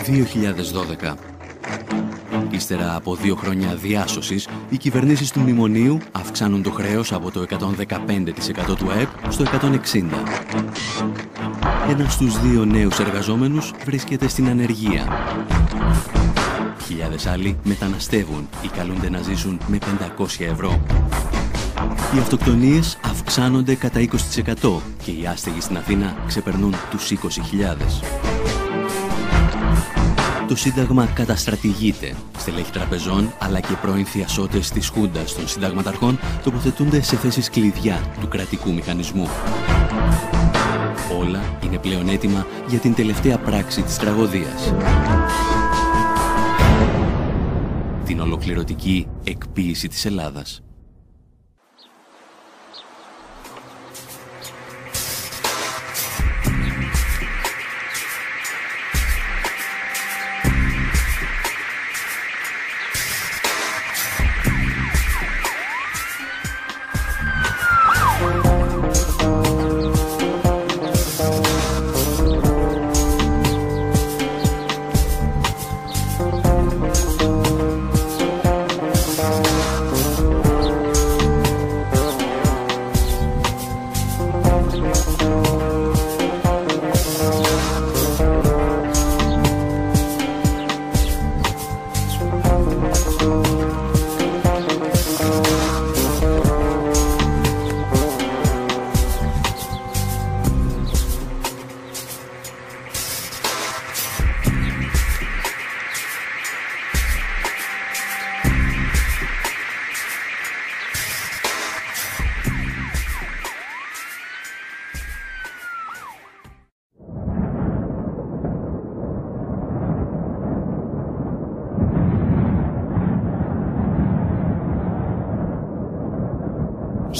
2012. Ύστερα από 2 χρόνια διάσωσης, οι κυβερνήσεις του μνημονίου αυξάνουν το χρέος από το 115% του ΑΕΠ στο 160%. Ένας στους 2 νέους εργαζόμενους βρίσκεται στην ανεργία. Χιλιάδες άλλοι μεταναστεύουν ή καλούνται να ζήσουν με 500 ευρώ. Οι αυτοκτονίες αυξάνονται κατά 20% και οι άστεγοι στην Αθήνα ξεπερνούν τους 20.000. Το Σύνταγμα καταστρατηγείται. Στελέχη τραπεζών αλλά και πρώην θειασότες της Χούντας των συνταγματαρχών τοποθετούνται σε θέσεις κλειδιά του κρατικού μηχανισμού. Όλα είναι πλέον έτοιμα για την τελευταία πράξη της τραγωδίας. Την ολοκληρωτική εκποίηση της Ελλάδας.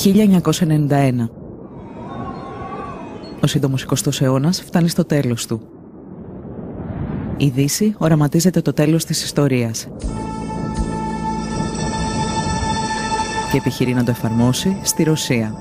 «1991. Ο σύντομος 20ος αιώνας φτάνει στο τέλος του. Η Δύση οραματίζεται το τέλος της ιστορίας και επιχειρεί να το εφαρμόσει στη Ρωσία.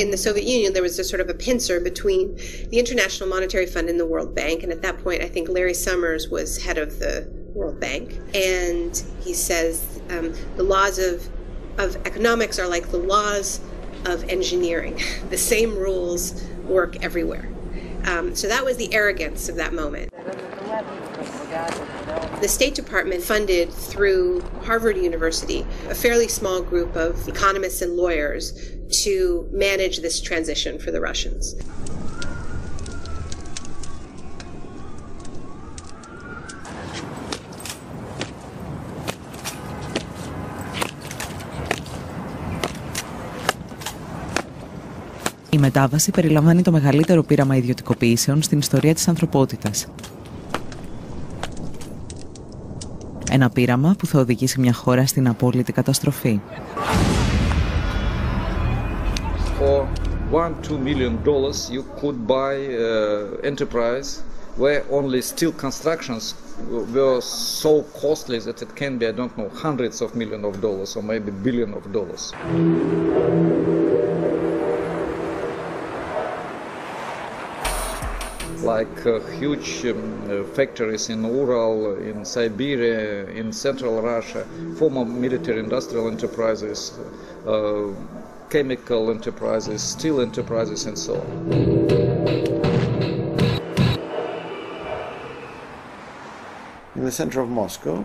In the Soviet Union, there was a sort of a pincer between the International Monetary Fund and the World Bank. And at that point, I think Larry Summers was head of the World Bank. And he says the laws of economics are like the laws of engineering. The same rules work everywhere. So that was the arrogance of that moment. The State Department funded through Harvard University a fairly small group of economists and lawyers to manage this transition for the Russians. Η μετάβαση περιλαμβάνει το μεγαλύτερο πείραμα ιδιωτικοποιήσεων στην ιστορία της ανθρωπότητας. Ένα πείραμα που θα οδηγήσει μια χώρα στην απόλυτη καταστροφή. For $1-2 million you could buy enterprise where only steel constructions were so costly that it can be, I don't know, hundreds of millions of dollars or maybe billions of dollars. Like huge factories in Ural, in Siberia, in central Russia, former military industrial enterprises, chemical enterprises, steel enterprises, and so on. In the center of Moscow,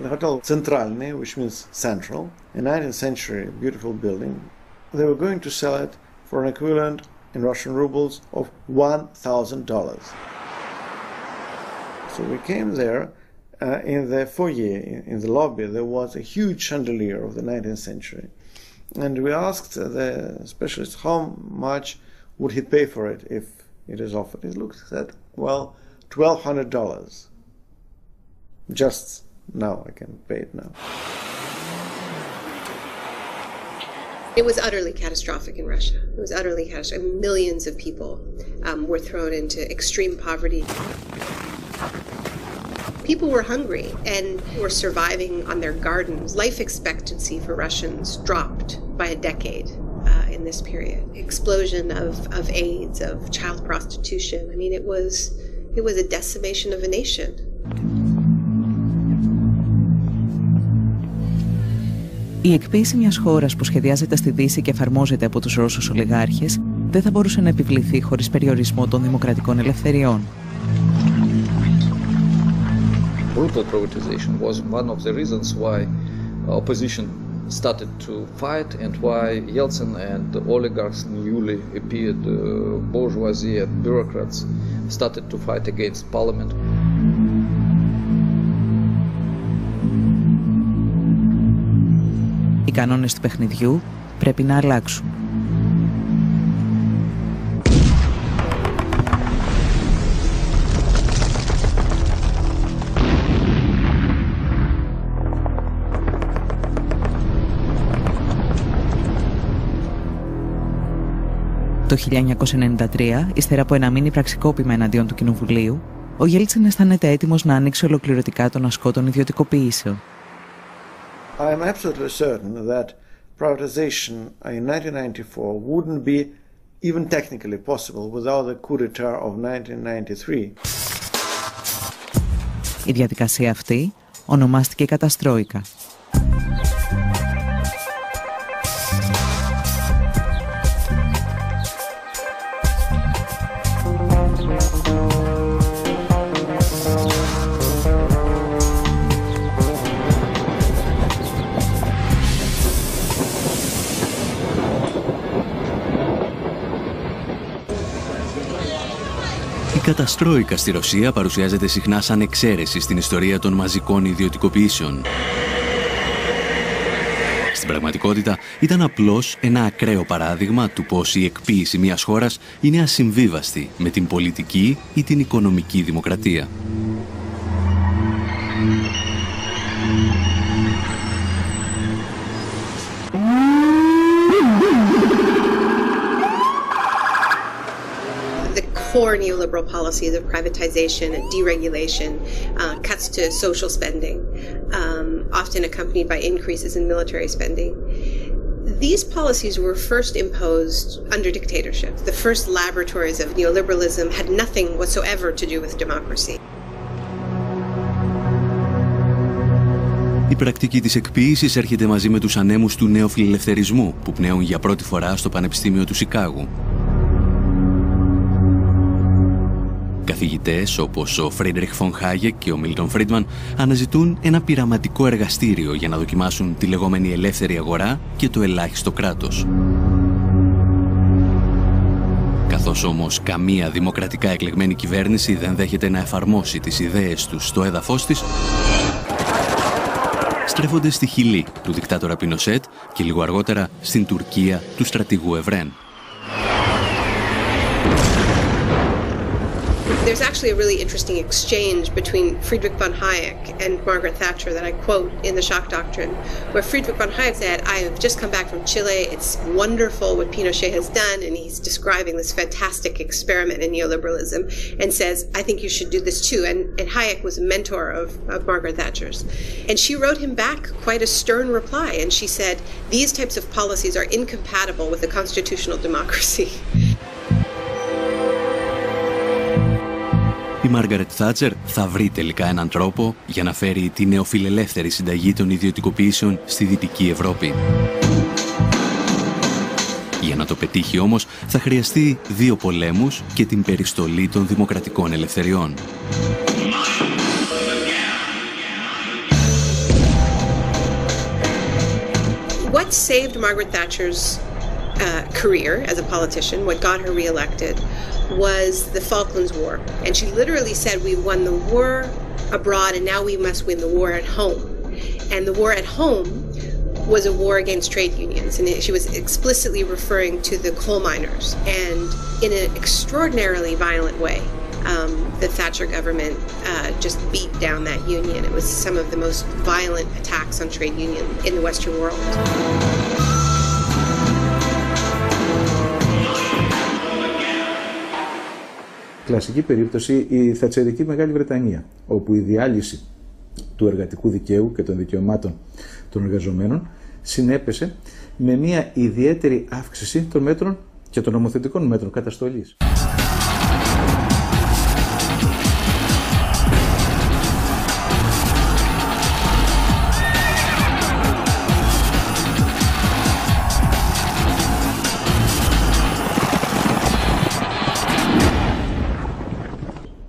the hotel Centralny, which means central, a 19th century beautiful building, they were going to sell it for an equivalent in Russian rubles of $1,000. So we came there, in the foyer, in the lobby, there was a huge chandelier of the 19th century. And we asked the specialist how much would he pay for it if it is offered. He looked at, well, $1,200. Just now, I can pay it now. It was utterly catastrophic in Russia. It was utterly catastrophic. Millions of people were thrown into extreme poverty. People were hungry and were surviving on their gardens. Life expectancy for Russians dropped by a decade in this period. Explosion of AIDS, of child prostitution. I mean, it was a decimation of a nation. Η εκποίηση μιας χώρας που σχεδιάζεται στη Δύση και εφαρμόζεται από τους Ρώσους ολιγάρχες δεν θα μπορούσε να επιβληθεί χωρίς περιορισμό των δημοκρατικών ελευθεριών. Brutal privatization was one of the reasons why opposition started to fight and why Yeltsin and the oligarchs, newly appeared bourgeoisie and bureaucrats started to fight against parliament. Οι κανόνες του παιχνιδιού πρέπει να αλλάξουν. Το 1993, ύστερα από ένα μίνι πραξικόπημα εναντίον του Κοινοβουλίου, ο Γέλτσιν αισθάνεται έτοιμος να ανοίξει ολοκληρωτικά τον ασκό των ιδιωτικοποιήσεων. I am absolutely certain that privatization in 1994 wouldn't be even technically possible without the coup d'etat of 1993. Η διαδικασία αυτή ονομάστηκε καταστρόικα. Η καταστρόικα στη Ρωσία παρουσιάζεται συχνά σαν εξαίρεση στην ιστορία των μαζικών ιδιωτικοποιήσεων. Στην πραγματικότητα ήταν απλώς ένα ακραίο παράδειγμα του πώς η εκποίηση μιας χώρας είναι ασυμβίβαστη με την πολιτική ή την οικονομική δημοκρατία. Core neoliberal policies of privatization and deregulation, cuts to social spending, often accompanied by increases in military spending. These policies were first imposed under dictatorship. The first laboratories of neoliberalism had nothing whatsoever to do with democracy. Η πρακτική της εκποίησης έρχεται μαζί με τους ανέμους του νεοφιλελευθερισμού που πνέουν για πρώτη φορά στο Πανεπιστήμιο του Σικάγου. Καθηγητές όπως ο Φρίντριχ Φον Χάγεκ και ο Μίλτον Φρίντμαν αναζητούν ένα πειραματικό εργαστήριο για να δοκιμάσουν τη λεγόμενη ελεύθερη αγορά και το ελάχιστο κράτος. Καθώς όμως καμία δημοκρατικά εκλεγμένη κυβέρνηση δεν δέχεται να εφαρμόσει τις ιδέες τους στο έδαφος της, στρέφονται στη Χιλή του δικτάτορα Πινοσέτ και λίγο αργότερα στην Τουρκία του στρατηγού Ευρέν. There's actually a really interesting exchange between Friedrich von Hayek and Margaret Thatcher that I quote in the Shock Doctrine, where Friedrich von Hayek said, "I have just come back from Chile. It's wonderful what Pinochet has done," and he's describing this fantastic experiment in neoliberalism, and says, "I think you should do this too." And Hayek was a mentor of Margaret Thatcher's, and she wrote him back quite a stern reply, and she said, "These types of policies are incompatible with a constitutional democracy." Η Μάργαρετ Θάτσερ θα βρει τελικά έναν τρόπο για να φέρει τη νεοφιλελεύθερη συνταγή των ιδιωτικοποιήσεων στη Δυτική Ευρώπη. Για να το πετύχει όμως θα χρειαστεί 2 πολέμους και την περιστολή των δημοκρατικών ελευθεριών. What saved Margaret Thatcher's career as a politician, what got her reelected, was the Falklands War. And she literally said, we won the war abroad and now we must win the war at home. And the war at home was a war against trade unions, and she was explicitly referring to the coal miners. And in an extraordinarily violent way, the Thatcher government just beat down that union. It was some of the most violent attacks on trade union in the Western world. Κλασική περίπτωση η θατσερική Μεγάλη Βρετανία, όπου η διάλυση του εργατικού δικαίου και των δικαιωμάτων των εργαζομένων συνέπεσε με μια ιδιαίτερη αύξηση των μέτρων και των νομοθετικών μέτρων καταστολής.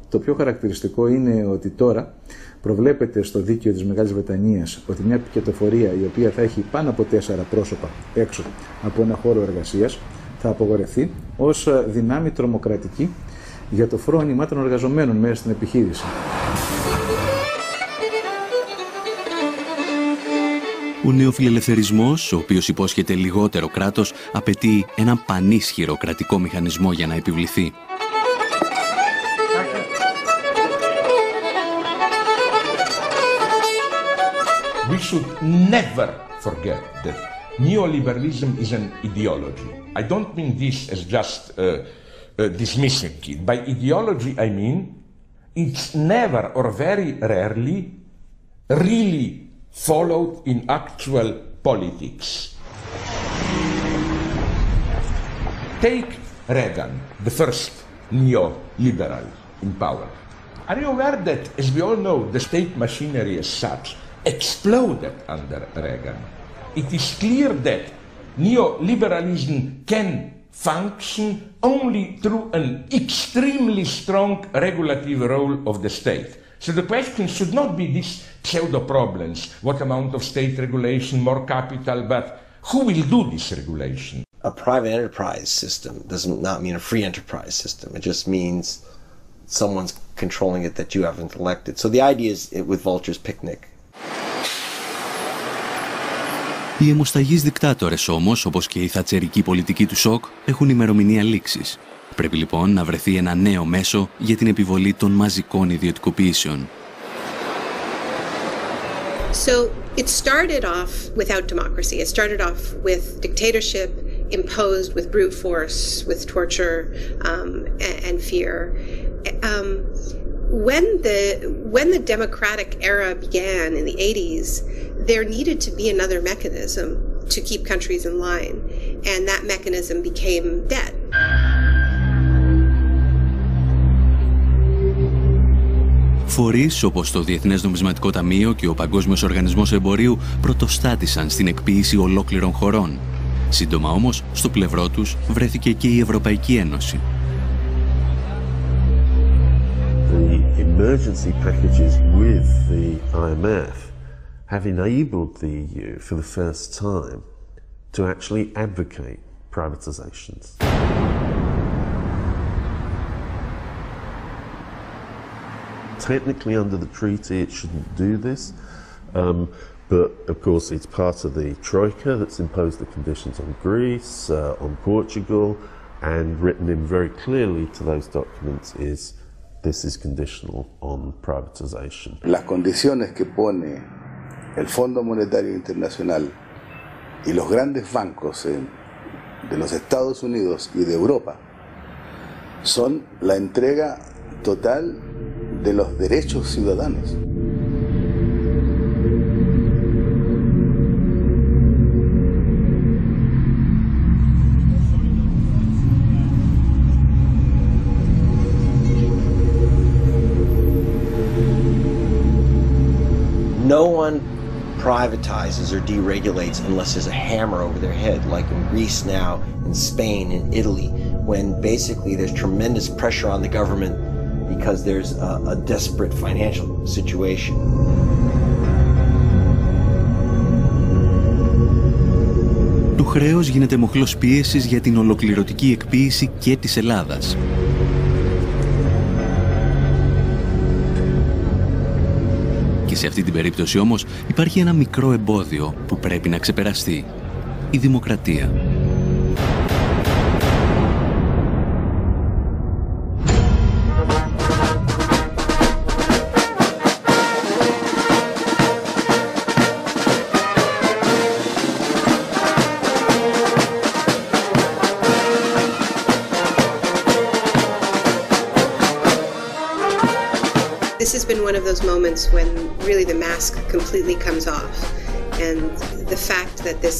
Το πιο χαρακτηριστικό είναι ότι τώρα προβλέπεται στο δίκαιο της Μεγάλης Βρετανίας ότι μια πικετοφορία η οποία θα έχει πάνω από 4 πρόσωπα έξω από ένα χώρο εργασίας θα απογορευτεί ως δυνάμει τρομοκρατική για το φρόνημα των εργαζομένων μέσα στην επιχείρηση. Ο νεοφιλελευθερισμός, ο οποίος υπόσχεται λιγότερο κράτος, απαιτεί έναν πανίσχυρο κρατικό μηχανισμό για να επιβληθεί. We should never forget that neoliberalism is an ideology. I don't mean this as just dismissing it. By ideology, I mean it's never or very rarely really followed in actual politics. Take Reagan, the first neoliberal in power. Are you aware that, as we all know, the state machinery as such exploded under Reagan? It is clear that neoliberalism can function only through an extremely strong regulative role of the state. So the question should not be these pseudo problems, what amount of state regulation, more capital, but who will do this regulation? A private enterprise system does not mean a free enterprise system. It just means someone's controlling it that you haven't elected. So the idea is with Vulture's Picnic. Οι αιμοσταγείς δικτάτορες όμως, όπως και η θατσερική πολιτική του σοκ, έχουν ημερομηνία λήξης. Πρέπει λοιπόν να βρεθεί ένα νέο μέσο για την επιβολή των μαζικών ιδιωτικοποιήσεων. So it started off without democracy. It started off with dictatorship imposed with brute force, with torture and fear. When the democratic era began in the 80s, there needed to be another mechanism to keep countries in line, and that mechanism became debt. Φορείς όπως το Διεθνές Νομισματικό Ταμείο και ο Παγκόσμιος Οργανισμός Εμπορίου πρωτοστάτησαν στην εκποίηση ολόκληρων χωρών. Σύντομα όμως, στο πλευρό τους βρέθηκε και η Ευρωπαϊκή Ένωση. The emergency packages with the IMF have enabled the EU for the first time to actually advocate privatizations. Technically under the treaty it shouldn't do this, but of course it's part of the Troika that's imposed the conditions on Greece, on Portugal, and written in very clearly to those documents is this is conditional on privatization. Las condiciones que pone el Fondo Monetario Internacional y los grandes bancos de los Estados Unidos y de Europa son la entrega total de los derechos ciudadanos. No one privatizes or deregulates unless there's a hammer over their head, like in Greece now, in Spain, in Italy, when basically there's tremendous pressure on the government because there's a desperate financial situation. Το χρέος γίνεται μοχλός πίεσης για την ολοκληρωτική εκποίηση και της Ελλάδας. Και Σε αυτή την περίπτωση όμως υπάρχει ένα μικρό εμπόδιο που πρέπει να ξεπεραστεί. Η δημοκρατία. This has been one of those moments when really the mask completely comes off, and the fact that this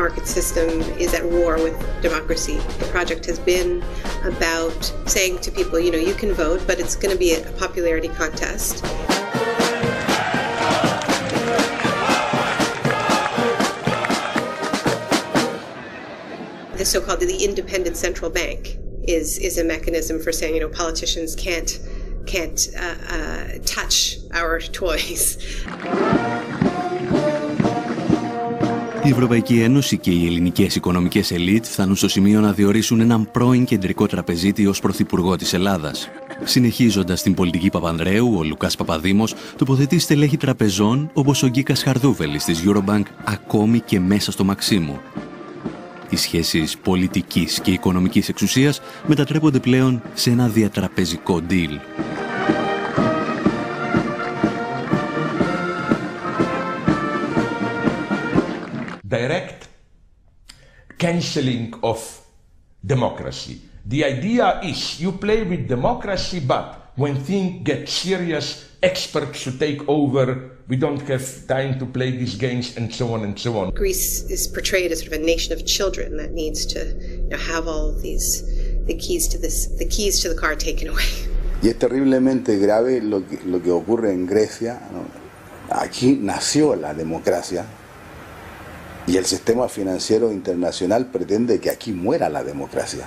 market system is at war with democracy. The project has been about saying to people, you know, you can vote, but it's going to be a popularity contest. The so-called the independent central bank is a mechanism for saying, you know, politicians can't touch our toys. Η Ευρωπαϊκή Ένωση και οι ελληνικές οικονομικές ελίτ φτάνουν στο σημείο να διορίσουν έναν πρώην κεντρικό τραπεζίτη ως πρωθυπουργό της Ελλάδας. Συνεχίζοντας την πολιτική Παπανδρέου, ο Λουκάς Παπαδήμος τοποθετεί στελέχη τραπεζών όπως ο Γκίκας Χαρδούβελης της Eurobank ακόμη και μέσα στο Μαξίμου. Οι σχέσεις πολιτικής και οικονομικής εξουσίας μετατρέπονται πλέον σε ένα διατραπεζικό deal. Direct cancelling of democracy. The idea is you play with democracy, but when things get serious, experts should take over. We don't have time to play these games, and so on and so on. Greece is portrayed as sort of a nation of children that needs to, you know, have all of these the keys to the car taken away. Y es terriblemente grave lo que ocurre en Grecia, ¿no? Aquí nació la democracia. Y el sistema financiero internacional pretende que aquí muera la democracia.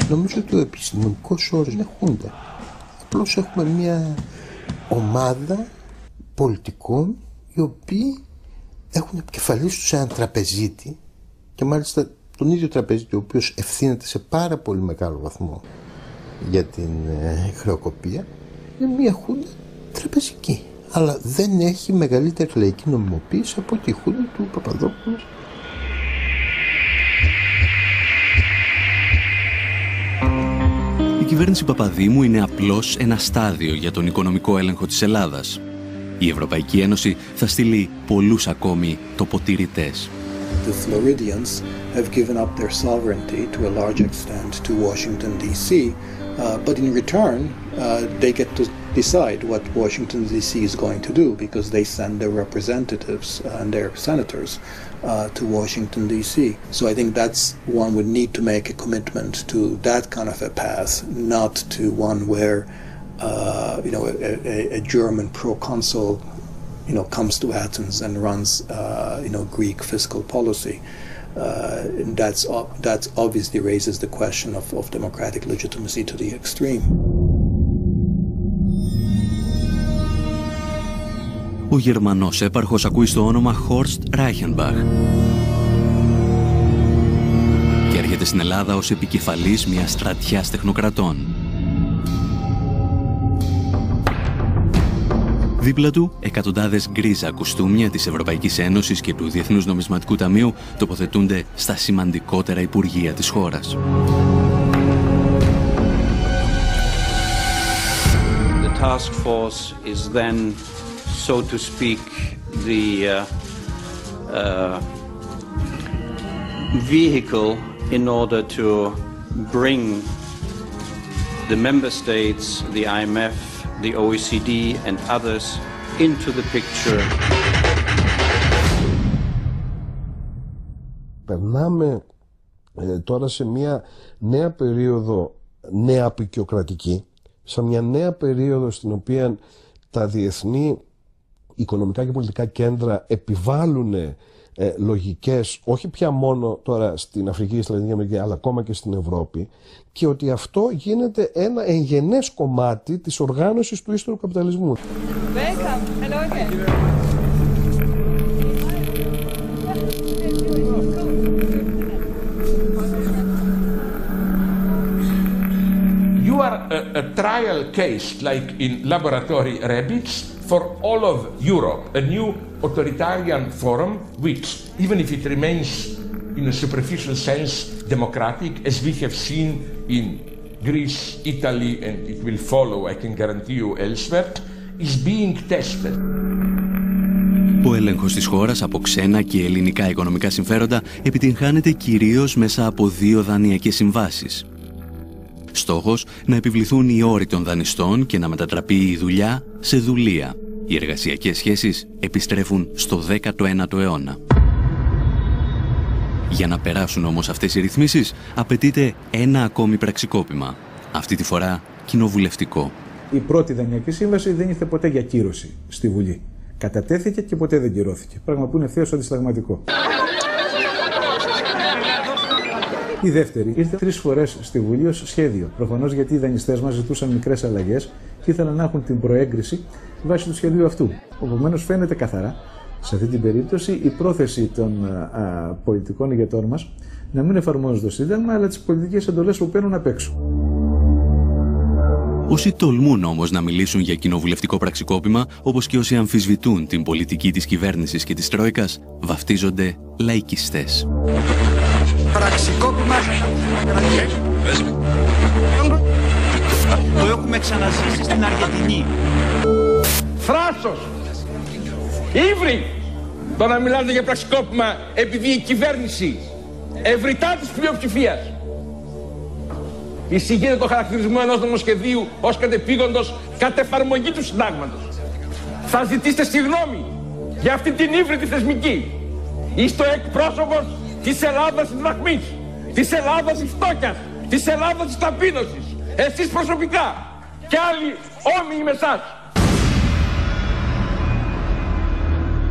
Νομίζω ότι ο επιστημονικός όρος είναι χούντα. Απλώς έχουμε μια ομάδα πολιτικών οι οποίοι έχουν επικεφαλής τους έναν τραπεζίτη και μάλιστα τον ίδιο τραπεζίτη ο οποίος ευθύνεται σε πάρα πολύ μεγάλο βαθμό για την χρεοκοπία. Είναι μια χούντα τραπεζική, αλλά δεν έχει μεγαλύτερη λαϊκή νομιμοποίηση από τη χούντα του Παπαδόπουλου. Η κυβέρνηση Παπαδήμου είναι απλώς ένα στάδιο για τον οικονομικό έλεγχο της Ελλάδας. Η Ευρωπαϊκή Ένωση θα στείλει πολλούς ακόμη τοποτηρητές. The Floridians have given up their sovereignty to a large extent to Washington, D.C., but in return, they get to decide what Washington, D.C. is going to do because they send their representatives and their senators to Washington, D.C. So I think that's one would need to make a commitment to that kind of a path, not to one where, a German proconsul, comes to Athens and runs, Greek fiscal policy. That obviously raises the question of democratic legitimacy to the extreme. Ο Γερμανός έπαρχος ακούει στο όνομα Horst Reichenbach και έρχεται στην Ελλάδα ως επικεφαλής μιας στρατιάς τεχνοκρατών. Δίπλα του, εκατοντάδες γκρίζα κουστούμια της Ευρωπαϊκής Ένωσης και του Διεθνούς Νομισματικού Ταμείου τοποθετούνται στα σημαντικότερα υπουργεία της χώρας. The task force is then, so to speak, the vehicle in order to bring the member states, the IMF, the OECD and others into the picture. Περνάμε τώρα σε μια νέα περίοδο νέα απεικιοκρατική, σε μια νέα περίοδο στην οποία τα διεθνή οικονομικά και πολιτικά κέντρα επιβάλλουν λογικές, όχι πια μόνο τώρα στην Αφρική και στη Λατινική Αμερική, αλλά ακόμα και στην Ευρώπη, και ότι αυτό γίνεται ένα εγγενές κομμάτι της οργάνωσης του ύστερου καπιταλισμού. Welcome. Hello again. a trial case like in laboratory rabbits for all of Europe, a new authoritarian forum which, even if it remains in a superficial sense democratic, as we have seen in Greece, Italy, and it will follow, I can guarantee you, elsewhere, is being tested. Ο έλεγχος της χώρας από ξένα και ελληνικά οικονομικά συμφέροντα επιτυγχάνεται κυρίως μέσα από 2 δανειακές συμβάσεις. Στόχος να επιβληθούν οι όροι των δανειστών και να μετατραπεί η δουλειά σε δουλεία. Οι εργασιακές σχέσεις επιστρέφουν στο 19ο αιώνα. Για να περάσουν όμως αυτές οι ρυθμίσεις απαιτείται ένα ακόμη πραξικόπημα. Αυτή τη φορά κοινοβουλευτικό. Η πρώτη δανειακή σύμβαση δεν ήρθε ποτέ για κύρωση στη Βουλή. Κατατέθηκε και ποτέ δεν κυρώθηκε. Πράγμα που είναι ευθέως αντισταγματικό. Η δεύτερη ήρθε 3 φορές στη Βουλή ως σχέδιο. Προφανώς γιατί οι δανειστές μας ζητούσαν μικρές αλλαγές και ήθελαν να έχουν την προέγκριση βάσει του σχεδίου αυτού. Επομένως φαίνεται καθαρά σε αυτή την περίπτωση η πρόθεση των πολιτικών ηγετών μας να μην εφαρμόζουν το Σύνταγμα, αλλά τις πολιτικές εντολές που παίρνουν απ' έξω. Όσοι τολμούν όμως να μιλήσουν για κοινοβουλευτικό πραξικόπημα, όπως και όσοι αμφισβητούν την πολιτική της κυβέρνησης και της Τρόικας, βαφτίζονται λαϊκιστές. Πραξικόπημα. Το έχουμε ξαναζήσει στην Αργεντινή. Θράσος! Ήβρι! Το να μιλάτε για πραξικόπημα επειδή η κυβέρνηση ευρυτά της πλειοψηφίας εισηγείται το χαρακτηρισμό ενός νομοσχεδίου ως κατεπήγοντος κατ' εφαρμογή του συντάγματος. Θα ζητήσετε συγγνώμη για αυτή την ύβρητη θεσμική. Είστε ο εκπρόσωπος της Ελλάδας της δραχμής, της Ελλάδας της φτώχειας, της Ελλάδας της ταπείνωσης. Εσείς προσωπικά και άλλοι όμοιοι με εσάς.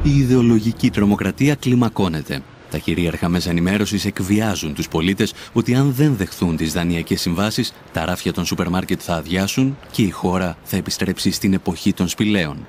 Η ιδεολογική τρομοκρατία κλιμακώνεται. Τα κυρίαρχα μέσα ενημέρωσης εκβιάζουν τους πολίτες ότι αν δεν δεχθούν τις δανειακές συμβάσεις, τα ράφια των σούπερ μάρκετ θα αδειάσουν και η χώρα θα επιστρέψει στην εποχή των σπηλαίων.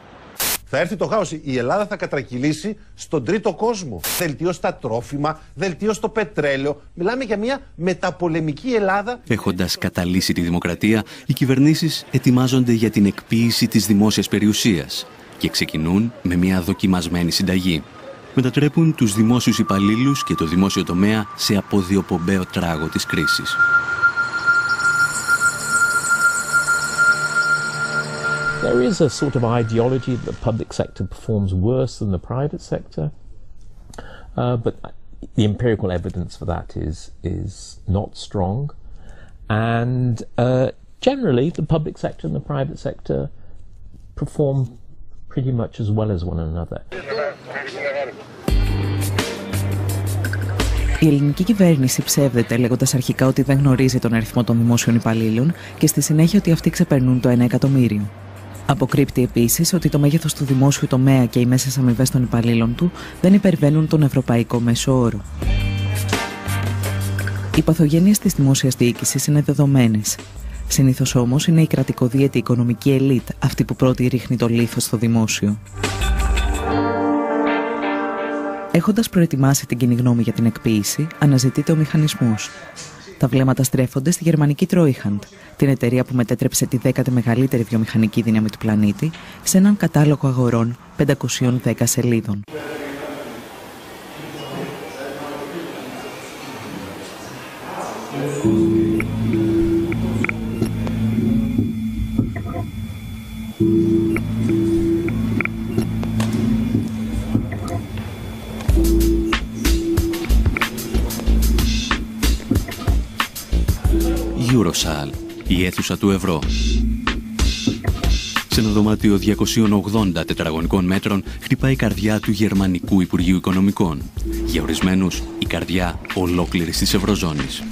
Θα έρθει το χάος. Η Ελλάδα θα κατρακυλήσει στον τρίτο κόσμο. Δελτίο στα τρόφιμα, δελτίο στο πετρέλαιο. Μιλάμε για μια μεταπολεμική Ελλάδα. Έχοντας καταλύσει τη δημοκρατία, οι κυβερνήσεις ετοιμάζονται για την εκποίηση της δημόσιας περιουσίας και ξεκινούν με μια δοκιμασμένη συνταγή. Μετατρέπουν τους δημόσιους υπαλλήλους και το δημόσιο τομέα σε αποδιοπομπαίο τράγο της κρίσης. There is a sort of ideology that the public sector performs worse than the private sector, but the empirical evidence for that is not strong, and generally the public sector and the private sector perform pretty much as well as one another. Η ελληνική κυβέρνηση ψεύδεται λέγοντας αρχικά ότι δεν γνωρίζει τον αριθμό των δημόσιων υπαλλήλων και στη συνέχεια ότι αυτοί ξεπερνούν το 1 εκατομμύριο. Αποκρύπτει επίσης ότι το μέγεθος του δημόσιου τομέα και οι μέσες αμοιβές των υπαλλήλων του δεν υπερβαίνουν τον ευρωπαϊκό μέσο όρο. Οι παθογένειες της δημόσιας διοίκησης είναι δεδομένες. Συνήθως όμως είναι η κρατικοδίαιτη οικονομική ελίτ αυτή που πρώτη ρίχνει το λίθος στο δημόσιο. Έχοντας προετοιμάσει την κοινή γνώμη για την εκποίηση, αναζητείται ο μηχανισμός. Τα βλέμματα στρέφονται στη γερμανική Treuhand, την εταιρεία που μετέτρεψε τη 10η μεγαλύτερη βιομηχανική δύναμη του πλανήτη σε έναν κατάλογο αγορών 510 σελίδων. Eurosal, η αίθουσα του ευρώ. Σε ένα δωμάτιο 280 τετραγωνικών μέτρων χτυπάει η καρδιά του Γερμανικού Υπουργείου Οικονομικών. Για ορισμένους, η καρδιά ολόκληρης της Ευρωζώνης.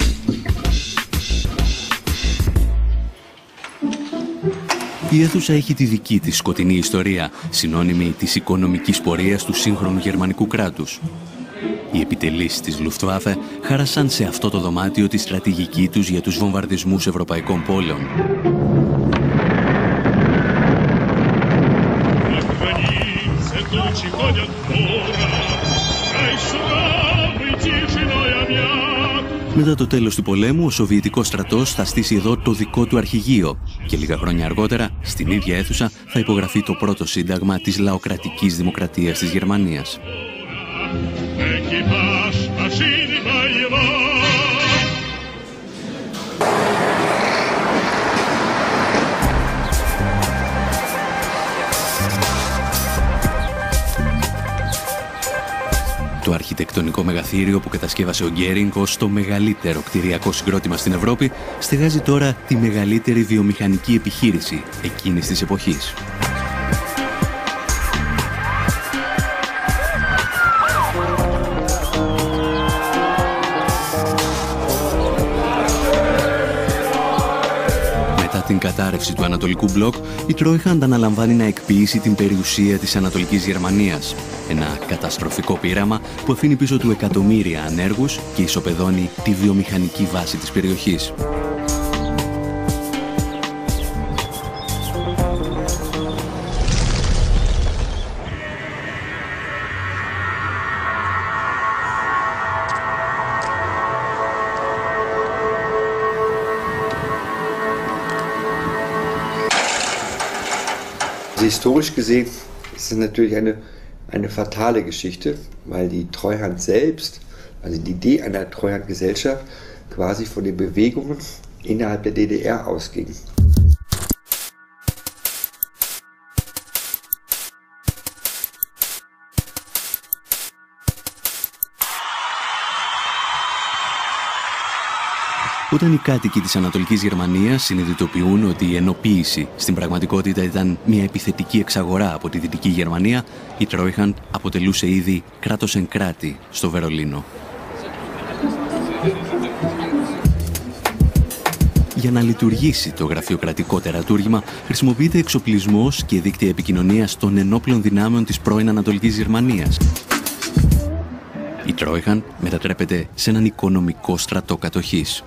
Η αίθουσα έχει τη δική της σκοτεινή ιστορία, συνώνυμη της οικονομικής πορείας του σύγχρονου γερμανικού κράτους. Οι επιτελείς της Luftwaffe χάρασαν σε αυτό το δωμάτιο τη στρατηγική τους για τους βομβαρδισμούς ευρωπαϊκών πόλεων. Μετά το τέλος του πολέμου, ο Σοβιετικός στρατός θα στήσει εδώ το δικό του αρχηγείο και λίγα χρόνια αργότερα, στην ίδια αίθουσα, θα υπογραφεί το πρώτο σύνταγμα της λαοκρατικής δημοκρατίας της Γερμανίας. Το αρχιτεκτονικό μεγαθύριο που κατασκεύασε ο Γκέρινγκ ως το μεγαλύτερο κτηριακό συγκρότημα στην Ευρώπη στεγάζει τώρα τη μεγαλύτερη βιομηχανική επιχείρηση εκείνης της εποχής. Την κατάρρευση του Ανατολικού Μπλοκ, η Τρόιχαντ αναλαμβάνει να εκποιήσει την περιουσία της Ανατολικής Γερμανίας. Ένα καταστροφικό πείραμα που αφήνει πίσω του εκατομμύρια ανέργους και ισοπεδώνει τη βιομηχανική βάση της περιοχής. Historisch gesehen ist es natürlich eine fatale Geschichte, weil die Treuhand selbst, also die Idee einer Treuhandgesellschaft, quasi von den Bewegungen innerhalb der DDR ausging. Όταν οι κάτοικοι της Ανατολικής Γερμανίας συνειδητοποιούν ότι η ενοποίηση στην πραγματικότητα ήταν μια επιθετική εξαγορά από τη Δυτική Γερμανία, η Τρόιχαντ αποτελούσε ήδη κράτος εν κράτη στο Βερολίνο. Για να λειτουργήσει το γραφειοκρατικό τερατούργημα, χρησιμοποιείται εξοπλισμός και δίκτυα επικοινωνίας των ενόπλων δυνάμεων της πρώην Ανατολικής Γερμανίας. Η Τρόιχαντ μετατρέπεται σε έναν οικονομικό στρατό κατοχής.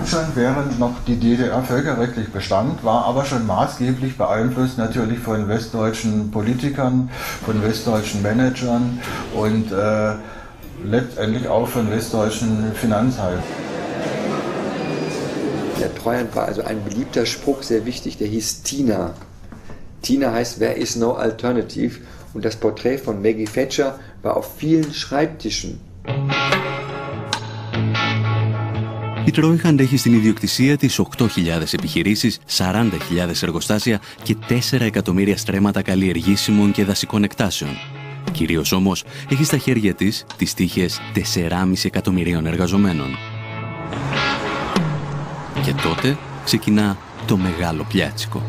Anscheinend während noch die DDR völkerrechtlich bestand, war aber schon maßgeblich beeinflusst natürlich von westdeutschen Politikern, von westdeutschen Managern und letztendlich auch von westdeutschen Finanzhaltern. Der Treuhand war also ein beliebter Spruch, sehr wichtig, der hieß Tina. Tina heißt, there is no alternative, und das Porträt von Maggie Thatcher war auf vielen Schreibtischen. Η Τρόιχαντ έχει στην ιδιοκτησία της 8.000 επιχειρήσεις, 40.000 εργοστάσια και 4 εκατομμύρια στρέμματα καλλιεργήσιμων και δασικών εκτάσεων. Κυρίως όμως έχει στα χέρια της τις τύχες 4,5 εκατομμυρίων εργαζομένων. Και τότε ξεκινά το μεγάλο πιάτσικο.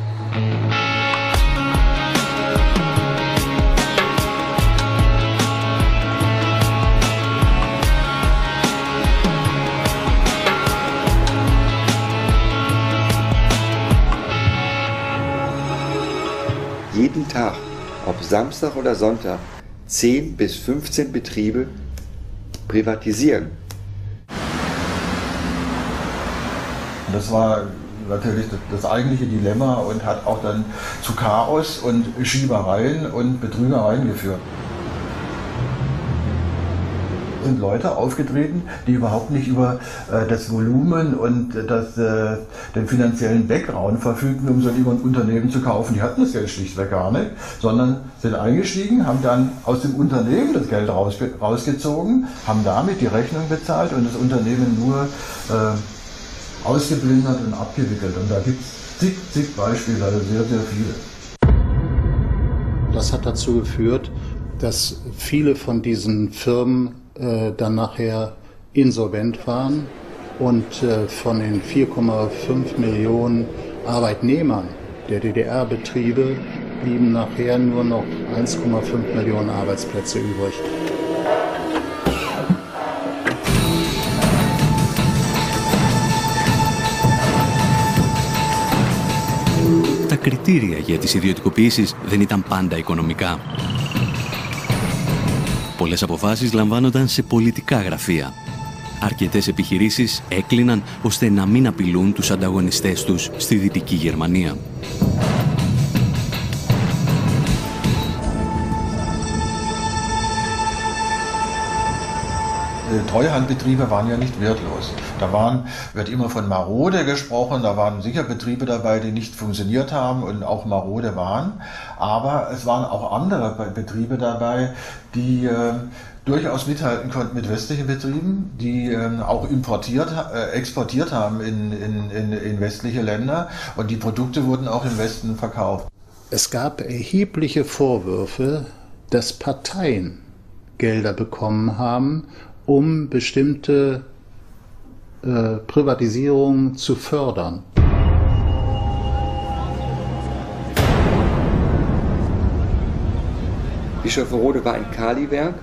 Jeden Tag, ob Samstag oder Sonntag, 10 bis 15 Betriebe privatisieren. Das war natürlich das eigentliche Dilemma und hat auch dann zu Chaos und Schiebereien und Betrügereien geführt. Sind Leute aufgetreten, die überhaupt nicht über das Volumen und den finanziellen Background verfügten, um so ein Unternehmen zu kaufen. Die hatten das Geld schlichtweg gar nicht, sondern sind eingestiegen, haben dann aus dem Unternehmen das Geld rausgezogen, haben damit die Rechnung bezahlt und das Unternehmen nur ausgeplündert und abgewickelt. Und da gibt es zig Beispiele, also sehr, sehr viele. Das hat dazu geführt, dass viele von diesen Firmen dann nachher insolvent waren und von den 4,5 Millionen Arbeitnehmern der DDR-Betriebe blieben nachher nur noch 1,5 Millionen Arbeitsplätze übrig. Τα κριτήρια για τις ιδιωτικοποιήσεις δεν ήταν πάντα οικονομικά. Πολλές αποφάσεις λαμβάνονταν σε πολιτικά γραφεία. Αρκετές επιχειρήσεις έκλειναν ώστε να μην απειλούν τους ανταγωνιστές τους στη Δυτική Γερμανία. Treuhandbetriebe waren ja nicht wertlos. Wird immer von marode gesprochen, da waren sicher Betriebe dabei, die nicht funktioniert haben und auch marode waren. Aber es waren auch andere Betriebe dabei, die durchaus mithalten konnten mit westlichen Betrieben, die auch exportiert haben in westliche Länder und die Produkte wurden auch im Westen verkauft. Es gab erhebliche Vorwürfe, dass Parteien Gelder bekommen haben, um bestimmte Privatisierungen zu fördern. Bischofferode war ein Kaliwerk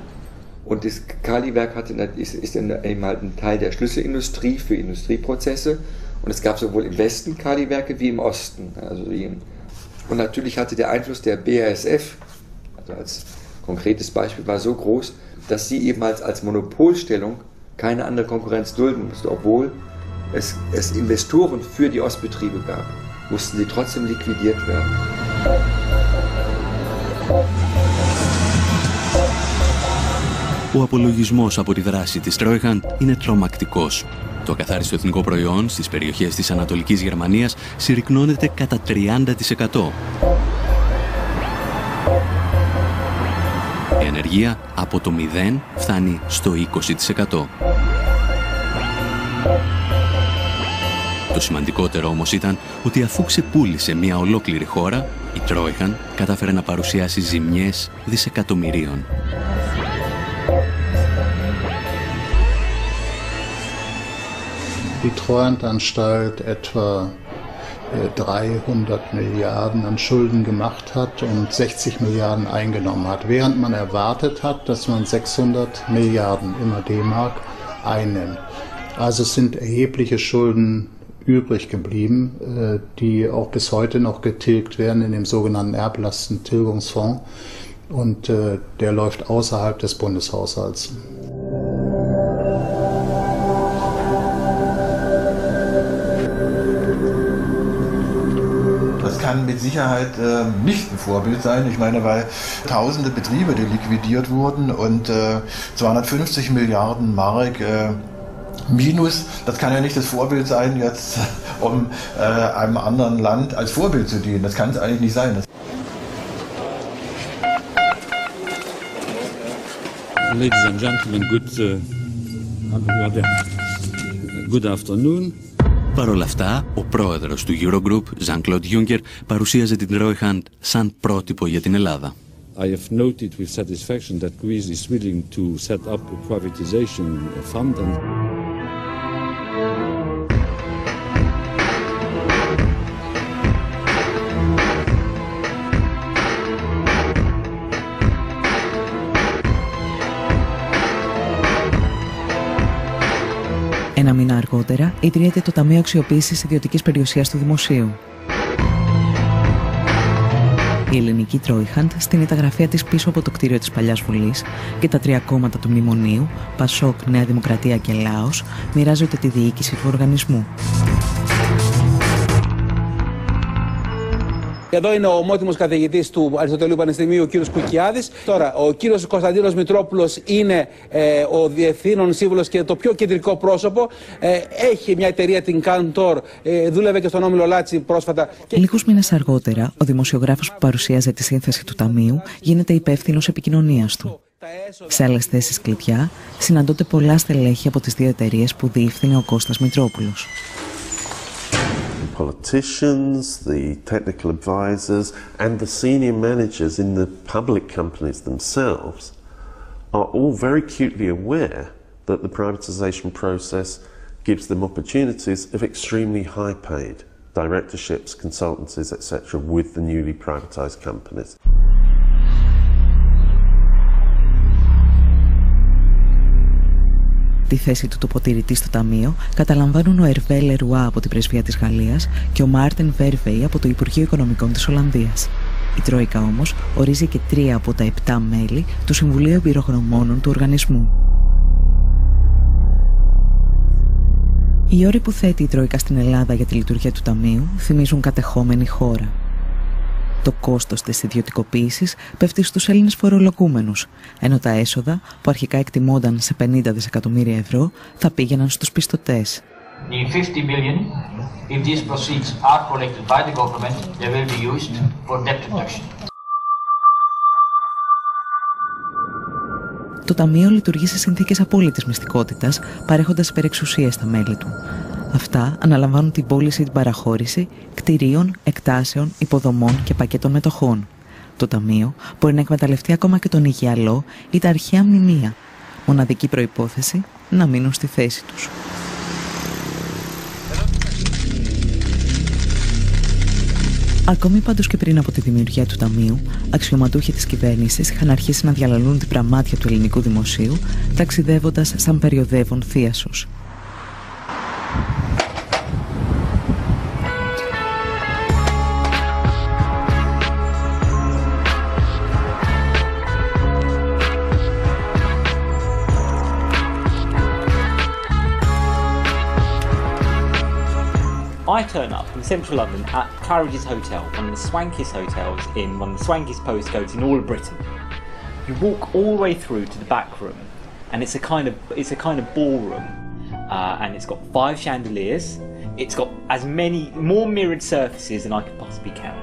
und das Kaliwerk ist eben halt ein Teil der Schlüsselindustrie für Industrieprozesse und es gab sowohl im Westen Kaliwerke wie im Osten. Und natürlich hatte der Einfluss der BASF, also als konkretes Beispiel, war so groß, dass sie eben als Monopolstellung keine andere Konkurrenz dulden musste. Obwohl es Investoren für die Ostbetriebe gab, mussten sie trotzdem liquidiert werden. Ο απολογισμός από τη δράση της Τρόιχαν είναι τρομακτικός. Το ακαθάριστο εθνικό προϊόν στις περιοχές της Ανατολικής Γερμανίας συρρικνώνεται κατά 30%. Η ανεργία από το 0 φτάνει στο 20%. Το σημαντικότερο όμως ήταν ότι αφού ξεπούλησε μια ολόκληρη χώρα, η Τρόιχαν κατάφερε να παρουσιάσει ζημιές δισεκατομμυρίων. Die Treuhandanstalt etwa 300 Milliarden an Schulden gemacht hat und 60 Milliarden eingenommen hat, während man erwartet hat, dass man 600 Milliarden immer D-Mark einnimmt. Also es sind erhebliche Schulden übrig geblieben, die auch bis heute noch getilgt werden in dem sogenannten Erblastentilgungsfonds und der läuft außerhalb des Bundeshaushalts. Das kann mit Sicherheit nicht ein Vorbild sein. Ich meine, weil tausende Betriebe, die liquidiert wurden und 250 Milliarden Mark Minus, das kann ja nicht das Vorbild sein, jetzt um einem anderen Land als Vorbild zu dienen. Das kann es eigentlich nicht sein. Ladies and gentlemen, good afternoon. Παρ' όλα αυτά, ο πρόεδρος του Eurogroup, Jean-Claude Juncker, παρουσίαζε την Τρόιχαν σαν πρότυπο για την Ελλάδα. I have noted with satisfaction that Greece is willing to set up a privatization fund and Ένα μήνα αργότερα ιδρύεται το Ταμείο Αξιοποίησης Ιδιωτικής Περιουσίας του Δημοσίου. Η ελληνική Τρόιχαν στείνει τα γραφεία της πίσω από το κτίριο της Παλιάς Βουλής και τα τρία κόμματα του Μνημονίου, Πασόκ, Νέα Δημοκρατία και Λάος, μοιράζονται τη διοίκηση του οργανισμού. Εδώ είναι ο ομότιμος καθηγητής του Αριστοτελείου Πανεπιστημίου, ο κύριος Κουκιάδης. Τώρα, ο κύριος Κωνσταντίνος Μητρόπουλος είναι ο διευθύνων σύμβουλος και το πιο κεντρικό πρόσωπο. Έχει μια εταιρεία, την Cantor, δούλευε και στον Όμιλο Λάτσι πρόσφατα. Λίγους μήνες αργότερα, ο δημοσιογράφος που παρουσίαζε τη σύνθεση του Ταμείου γίνεται υπεύθυνος επικοινωνίας του. Σε άλλες θέσεις κλειδιά συναντώνται πολλά στελέχη από τις δύο εταιρείες που διεύθυνε ο Κώστας Μητρόπουλος. Politicians, the technical advisors, and the senior managers in the public companies themselves are all very acutely aware that the privatization process gives them opportunities of extremely high-paid directorships, consultancies, etc. with the newly privatized companies. Τη θέση του τοποτηρητή στο Ταμείο καταλαμβάνουν ο Ερβέ Λερουά από την Πρεσβεία της Γαλλίας και ο Μάρτεν Βέρβεϊ από το Υπουργείο Οικονομικών της Ολλανδίας. Η Τρόικα όμως ορίζει και 3 από τα 7 μέλη του Συμβουλίου Εμπειρογνωμόνων του οργανισμού. Οι όροι που θέτει η Τρόικα στην Ελλάδα για τη λειτουργία του Ταμείου θυμίζουν κατεχόμενη χώρα. Το κόστος της ιδιωτικοποίησης πέφτει στους Έλληνες φορολογούμενους, ενώ τα έσοδα, που αρχικά εκτιμώνταν σε 50 δισεκατομμύρια ευρώ, θα πήγαιναν στους πιστωτές. The 50 billion, if these proceeds are collected by the government, they will be used for debt reduction. Το Ταμείο λειτουργεί σε συνθήκες απόλυτης μυστικότητας, παρέχοντας υπερεξουσίες στα μέλη του. Αυτά αναλαμβάνουν την πώληση ή την παραχώρηση κτηρίων, εκτάσεων, υποδομών και πακέτων μετοχών. Το Ταμείο μπορεί να εκμεταλλευτεί ακόμα και τον υγιαλό ή τα αρχαία μνημεία. Μοναδική προϋπόθεση να μείνουν στη θέση τους. Ακόμη πάντως και πριν από τη δημιουργία του Ταμείου, αξιωματούχοι της κυβέρνησης είχαν αρχίσει να διαλαλούν την πραμάτια του ελληνικού δημοσίου, ταξιδεύοντας σαν περιοδεύων θίασος. I turn up in central London at Claridge's Hotel, one of the swankiest hotels in one of the swankiest postcodes in all of Britain. You walk all the way through to the back room, and it's a kind of ballroom, and it's got 5 chandeliers. It's got more mirrored surfaces than I could possibly count.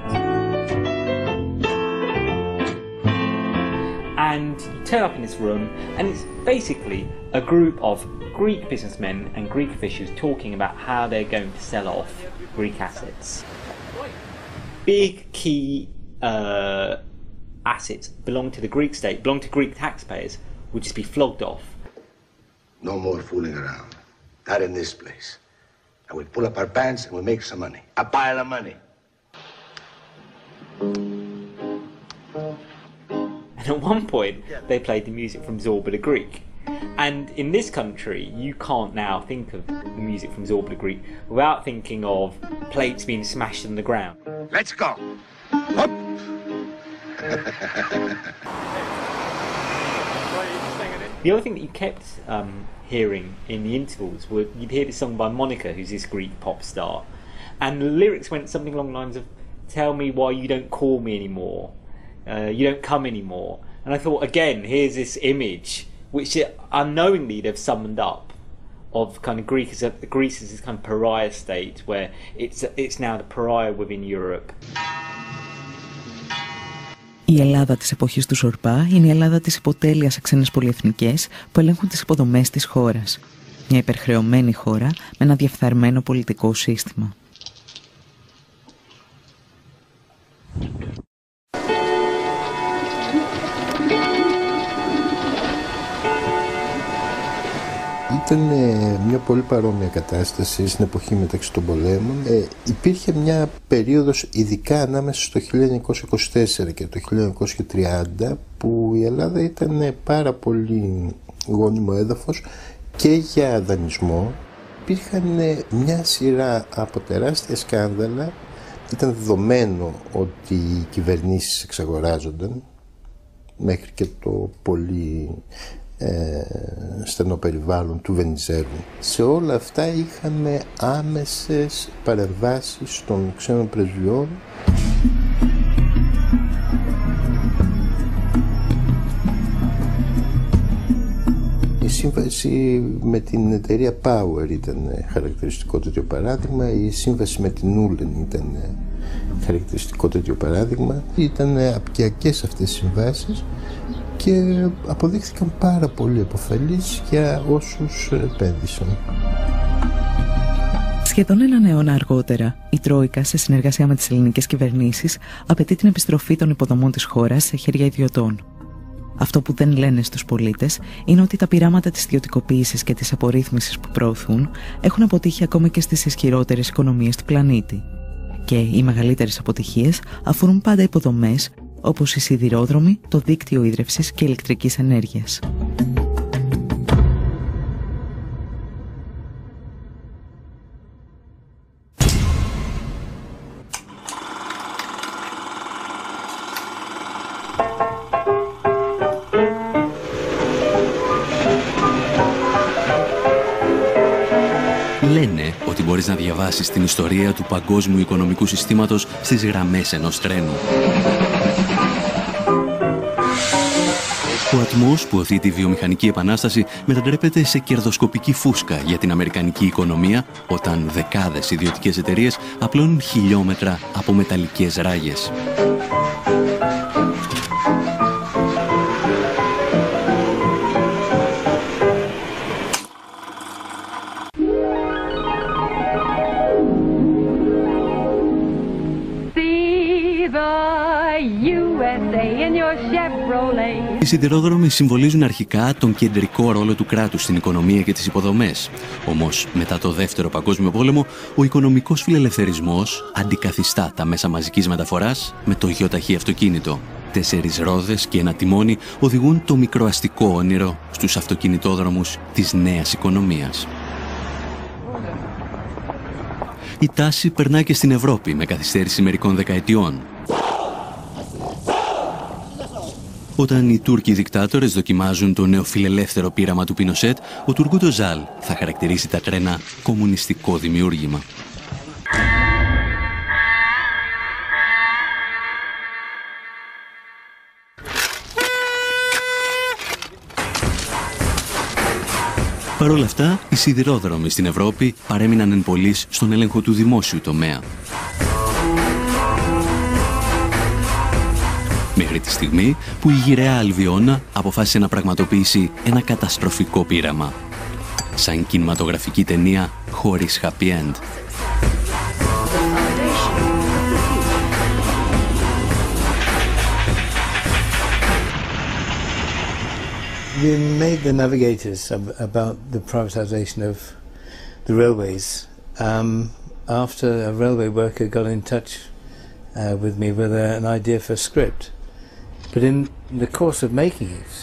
And you turn up in this room, and it's basically a group of Greek businessmen and Greek officials talking about how they're going to sell off Greek assets. Big key assets belong to the Greek state, belong to Greek taxpayers, would just be flogged off. No more fooling around. Not in this place. And we pull up our pants and we make some money. A pile of money. And at one point, they played the music from Zorba the Greek. And in this country, you can't now think of the music from Zorba the Greek without thinking of plates being smashed on the ground. Let's go! Up! The other thing that you kept hearing in the intervals were you'd hear this song by Monica, who's this Greek pop star, and the lyrics went something along the lines of "Tell me why you don't call me anymore, you don't come anymore." And I thought, again, here's this image which unknowingly they've summoned up of kind of Greece as this kind of pariah state where it's now the pariah within Europe. Η Ελλάδα της εποχής του Ζορμπά είναι η Ελλάδα της υποτέλειας σε ξένες πολυεθνικές που ελέγχουν τις υποδομές της χώρας. Μια υπερχρεωμένη χώρα με ένα διεφθαρμένο πολιτικό σύστημα. Ήταν μια πολύ παρόμοια κατάσταση στην εποχή μεταξύ των πολέμων. Υπήρχε μια περίοδος, ειδικά ανάμεσα στο 1924 και το 1930, που η Ελλάδα ήταν πάρα πολύ γόνιμο έδαφος και για δανεισμό. Υπήρχαν μια σειρά από τεράστια σκάνδαλα. Ήταν δεδομένο ότι οι κυβερνήσεις εξαγοράζονταν μέχρι και το πολύ στενό περιβάλλον του Βενιζέλου. Σε όλα αυτά είχαμε άμεσες παρεμβάσεις των ξένων πρεσβειών. Η σύμβαση με την εταιρεία Power ήταν χαρακτηριστικό τέτοιο παράδειγμα, η σύμβαση με την Ούλεν ήταν χαρακτηριστικό τέτοιο παράδειγμα. Ήταν απικιακές αυτές οι συμβάσεις και αποδείχθηκαν πάρα πολύ επωφελείς για όσους επένδυσαν. Σχεδόν έναν αιώνα αργότερα, η Τρόικα, σε συνεργασία με τις ελληνικές κυβερνήσεις, απαιτεί την επιστροφή των υποδομών της χώρας σε χέρια ιδιωτών. Αυτό που δεν λένε στους πολίτες είναι ότι τα πειράματα της ιδιωτικοποίησης και της απορρίθμισης που προωθούν έχουν αποτύχει ακόμα και στις ισχυρότερες οικονομίες του πλανήτη. Και οι μεγαλύτερες αποτυχίες αφορούν πάντα υποδομές, όπως οι σιδηρόδρομοι, το δίκτυο ίδρευσης και ηλεκτρικής ενέργειας. Λένε ότι μπορείς να διαβάσεις την ιστορία του παγκόσμιου οικονομικού συστήματος στις γραμμές ενός τρένου. Ο ατμός που οθεί τη βιομηχανική επανάσταση μετατρέπεται σε κερδοσκοπική φούσκα για την αμερικανική οικονομία, όταν δεκάδες ιδιωτικές εταιρείες απλώνουν χιλιόμετρα από μεταλλικές ράγες. Οι σιδηρόδρομοι συμβολίζουν αρχικά τον κεντρικό ρόλο του κράτους στην οικονομία και τις υποδομές. Όμως, μετά το Δεύτερο Παγκόσμιο Πόλεμο, ο οικονομικός φιλελευθερισμός αντικαθιστά τα μέσα μαζικής μεταφοράς με το γεωταχή αυτοκίνητο. 4 ρόδες και ένα τιμόνι οδηγούν το μικροαστικό όνειρο στους αυτοκινητόδρομους της νέας οικονομίας. Η τάση περνά και στην Ευρώπη με καθυστέρηση μερικών δεκαετιών. Όταν οι Τούρκοι δικτάτορες δοκιμάζουν το νεοφιλελεύθερο πείραμα του Πινοσέτ, ο Τουργκούτ Οσάλ θα χαρακτηρίσει τα τρένα κομμουνιστικό δημιούργημα. Παρ' όλα αυτά, οι σιδηρόδρομοι στην Ευρώπη παρέμειναν εν πολλοίς στον έλεγχο του δημόσιου τομέα. Μέχρι τη στιγμή που η γυραιά Αλβιώνα αποφάσισε να πραγματοποιήσει ένα καταστροφικό πείραμα. Σαν κινηματογραφική ταινία χωρίς happy end. We made the navigators about the privatization of the railways after a railway worker got in touch with me with an idea for a script. But in the course of making it,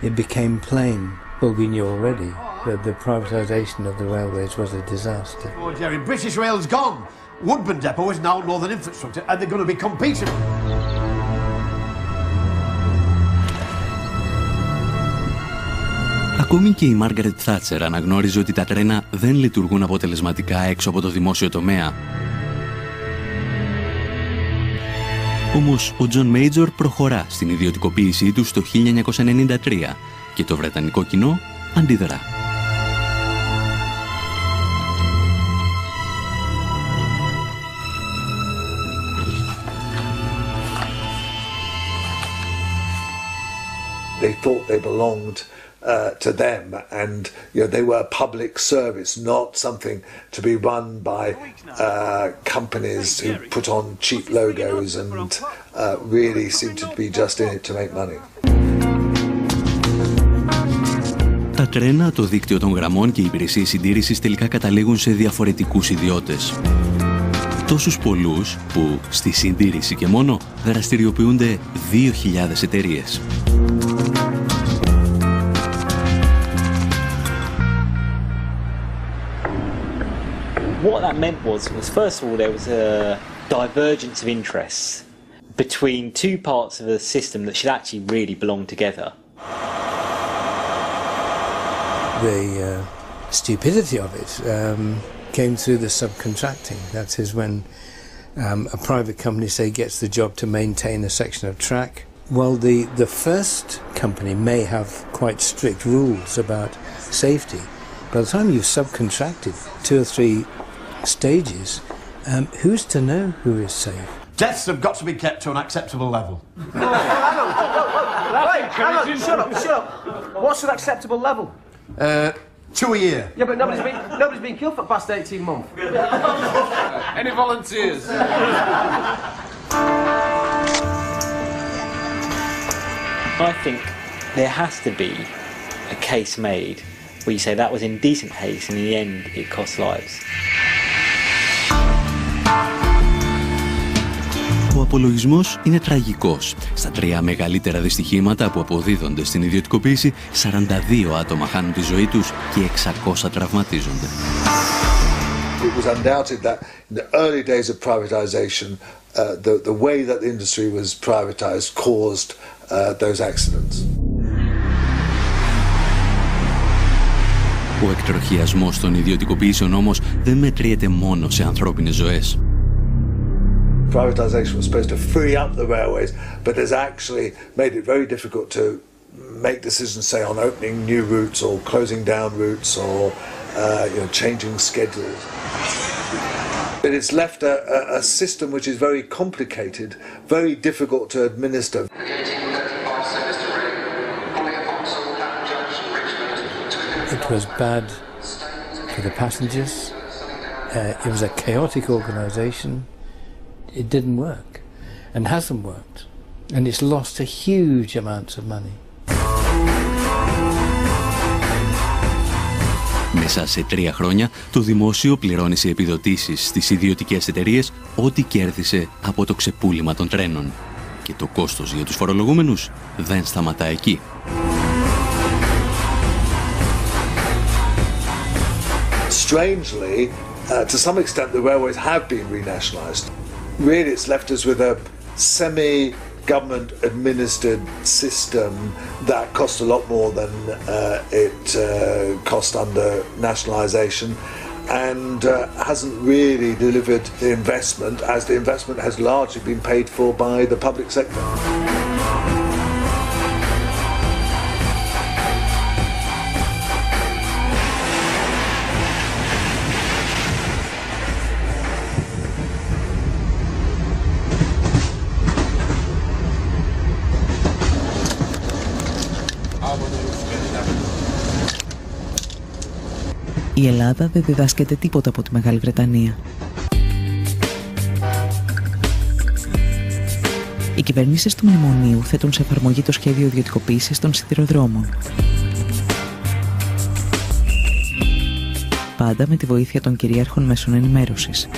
it became plain, well, we knew already, that the privatisation of the railways was a disaster. Oh, Jerry, British Rail's gone. Woodburn Depot is now Northern Infrastructure, and they're going to be competing. Ακόμη και η Μάργαρετ Θάτσερ αναγνώριζε ότι τα τρένα δεν λειτουργούν αποτελεσματικά έξω από το δημόσιο τομέα. Όμως ο Τζον Μέιτζορ προχωρά στην ιδιωτικοποίησή του το 1993 και το βρετανικό κοινό αντιδρά. They thought they belonged to them, and they were a public service, not something to be run by companies who put on cheap logos and really seemed to be just in it to make money. Τα τρένα, το δίκτυο των γραμμών και οι υπηρεσίες συντήρησης τελικά καταλήγουν σε διαφορετικούς ιδιώτες. Τόσους πολλούς που στη συντήρηση και μόνο δραστηριοποιούνται 2.000 εταιρείες. What that meant was first of all, there was a divergence of interests between two parts of the system that should actually really belong together. The stupidity of it came through the subcontracting. That is when a private company, say, gets the job to maintain a section of track. Well, the first company may have quite strict rules about safety. By the time you've subcontracted 2 or 3 stages, who's to know who is safe? Deaths have got to be kept to an acceptable level. No, hang on, shut up. What's an acceptable level? 2 a year. Yeah, but nobody's been killed for the past 18 months. Any volunteers? I think there has to be a case made where you say that was indecent haste and in the end it cost lives. Ο απολογισμός είναι τραγικός. Στα 3 μεγαλύτερα δυστυχήματα που αποδίδονται στην ιδιωτικοποίηση, 42 άτομα χάνουν τη ζωή τους και 600 τραυματίζονται. It was undoubted that in the early days of privatization, the way that the industry was privatized caused those accidents. Ο εκτροχιασμός των ιδιωτικοποιήσεων όμως δεν μετριέται μόνο σε ανθρώπινες ζωές. Privatisation was supposed to free up the railways, but has actually made it very difficult to make decisions, say, on opening new routes or closing down routes or changing schedules. But it's left a system which is very complicated, very difficult to administer. It was bad for the passengers. It was a chaotic organisation. It didn't work and hasn't worked. And it's lost a huge amount of money. Μέσα σε 3 χρόνια το δημόσιο πληρώνει σε επιδοτήσεις στις ιδιωτικές εταιρείες ό,τι κέρδισε από το ξεπούλημα των τρένων. Και το κόστος για τους φορολογούμενους δεν σταματά εκεί. Strangely, to some extent the railways have been renationalised. Really it's left us with a semi-government administered system that costs a lot more than it cost under nationalisation and hasn't really delivered the investment, as the investment has largely been paid for by the public sector. Η Ελλάδα δεν διδάσκεται τίποτα από τη Μεγάλη Βρετανία. Οι κυβερνήσεις του Μνημονίου θέτουν σε εφαρμογή το σχέδιο ιδιωτικοποίησης των σιδηροδρόμων. Πάντα με τη βοήθεια των κυρίαρχων μέσων ενημέρωσης.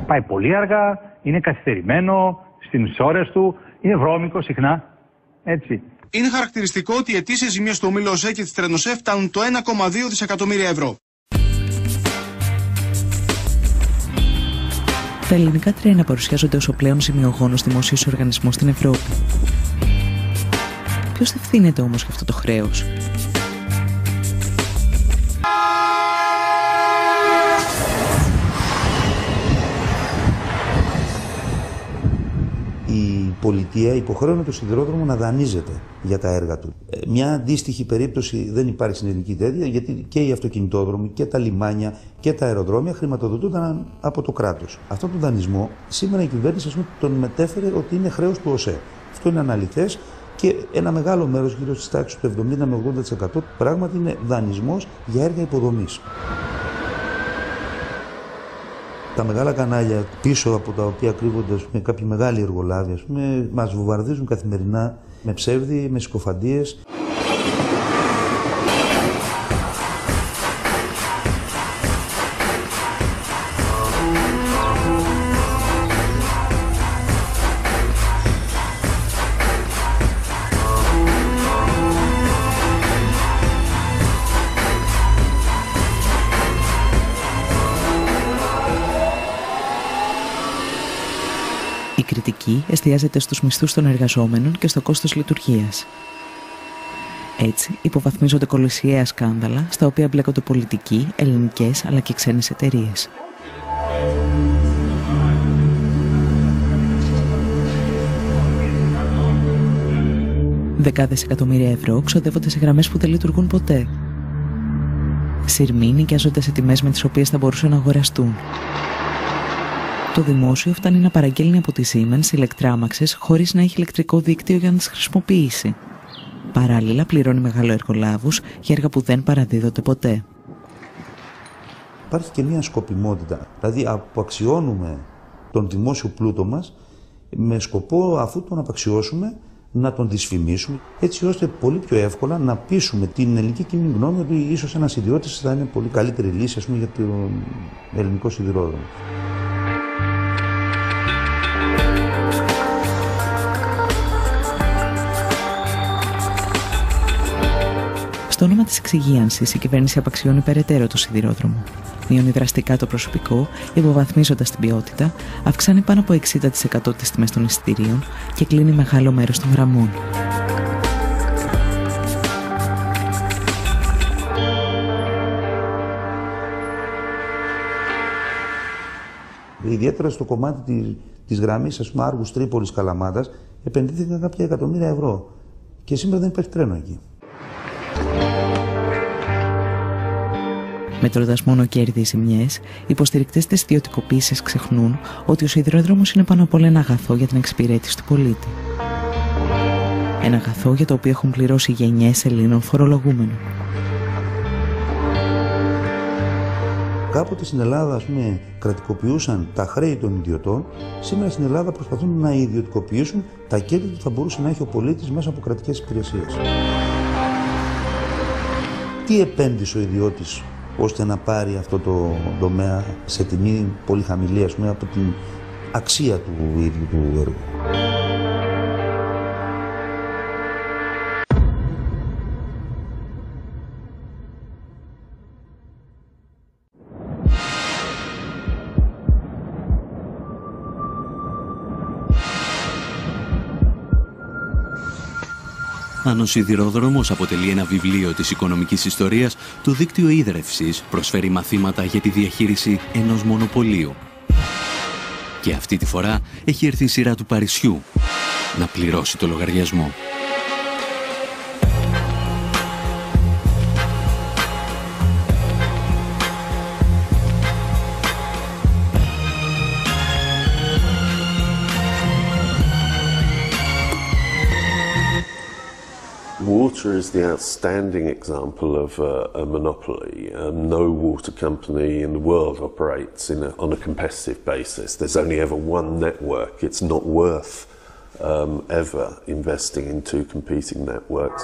Πάει πολύ αργά, είναι καθυστερημένο στις ώρες του, είναι βρώμικο συχνά, έτσι. Είναι χαρακτηριστικό ότι οι αιτήσεις ζημίες του ομίλου ΟΣΕ και της Τρενοσέ φτάνουν το 1,2 δισεκατομμύρια ευρώ. Τα ελληνικά τρένα παρουσιάζονται ως ο πλέον ζημιογόνος δημόσιος οργανισμός στην Ευρώπη. Ποιος ευθύνεται όμως για αυτό το χρέος? Η πολιτεία υποχρέωνε το σιδηρόδρομο να δανείζεται για τα έργα του. Μια αντίστοιχη περίπτωση δεν υπάρχει στην ελληνική τέτοια, γιατί και οι αυτοκινητόδρομοι και τα λιμάνια και τα αεροδρόμια χρηματοδοτούνταν από το κράτος. Αυτόν τον δανεισμό σήμερα η κυβέρνηση τον μετέφερε ότι είναι χρέος του ΟΣΕ. Αυτό είναι αναλυθές και ένα μεγάλο μέρος, γύρω στις τάξεις του 70 με 80%, πράγματι είναι δανεισμός για έργα υποδομής. Τα μεγάλα κανάλια πίσω από τα οποία κρύβονται με κάποιοι μεγάλοι εργολάβοι, μας βομβαρδίζουν καθημερινά με ψεύδι, με συκοφαντίες. Η κριτική εστιάζεται στους μισθούς των εργαζόμενων και στο κόστος λειτουργίας. Έτσι, υποβαθμίζονται κολοσιαία σκάνδαλα στα οποία μπλέκονται πολιτικοί, ελληνικές αλλά και ξένες εταιρείες. Δεκάδες εκατομμύρια ευρώ ξοδεύονται σε γραμμές που δεν λειτουργούν ποτέ. Σειρμοί νοικιάζονται σε τιμές με τις οποίες θα μπορούσαν να αγοραστούν. Το δημόσιο φτάνει να παραγγέλνει από τη Siemens ηλεκτράμαξες χωρίς να έχει ηλεκτρικό δίκτυο για να τις χρησιμοποιήσει. Παράλληλα πληρώνει μεγαλοεργολάβους για έργα που δεν παραδίδονται ποτέ. Υπάρχει και μια σκοπιμότητα, δηλαδή αποαξιώνουμε τον δημόσιο πλούτο μας με σκοπό, αφού τον απαξιώσουμε, να τον δυσφημίσουμε, έτσι ώστε πολύ πιο εύκολα να πείσουμε την ελληνική κοινή γνώμη ότι ίσως ένας ιδιώτης θα είναι πολύ καλύτερη λύση, ας πούμε, για τον ελληνικό σιδηρόδρομο. Στο όνομα της εξυγίανσης, η κυβέρνηση απαξιώνει περαιτέρω το σιδηρόδρομο. Μειώνει δραστικά το προσωπικό, υποβαθμίζοντας την ποιότητα, αυξάνει πάνω από 60% τις τιμές των εισιτηρίων και κλείνει μεγάλο μέρος των γραμμών. ιδιαίτερα στο κομμάτι της γραμμής, ας πούμε, Άργους Τρίπολης Καλαμάτας, επενδύθηκαν κάποια εκατομμύρια ευρώ. Και σήμερα δεν υπάρχει τρένο εκεί. Μετρώντας μόνο κέρδη ή ζημιές, οι υποστηρικτές της ιδιωτικοποίησης ξεχνούν ότι ο σιδηρόδρομος είναι πάνω απ' όλα ένα αγαθό για την εξυπηρέτηση του πολίτη. Ένα αγαθό για το οποίο έχουν πληρώσει γενιές Ελλήνων φορολογούμενων. Κάποτε στην Ελλάδα, ας πούμε, κρατικοποιούσαν τα χρέη των ιδιωτών. Σήμερα στην Ελλάδα προσπαθούν να ιδιωτικοποιήσουν τα κέρδη που θα μπορούσε να έχει ο πολίτης μέσα από κρατικές υπηρεσίες. Τι επένδυσε ο ιδιώτης ώστε να πάρει αυτό το τομέα σε τιμή πολύ χαμηλή, ας πούμε, από την αξία του ίδιου του έργου. Αν ο σιδηρόδρομος αποτελεί ένα βιβλίο της οικονομικής ιστορίας, το δίκτυο ίδρευσης προσφέρει μαθήματα για τη διαχείριση ενός μονοπωλίου. Και αυτή τη φορά έχει έρθει η σειρά του Παρισιού να πληρώσει το λογαριασμό. Water is the outstanding example of a monopoly. No water company in the world operates on a competitive basis. There's only ever one network. It's not worth ever investing in two competing networks.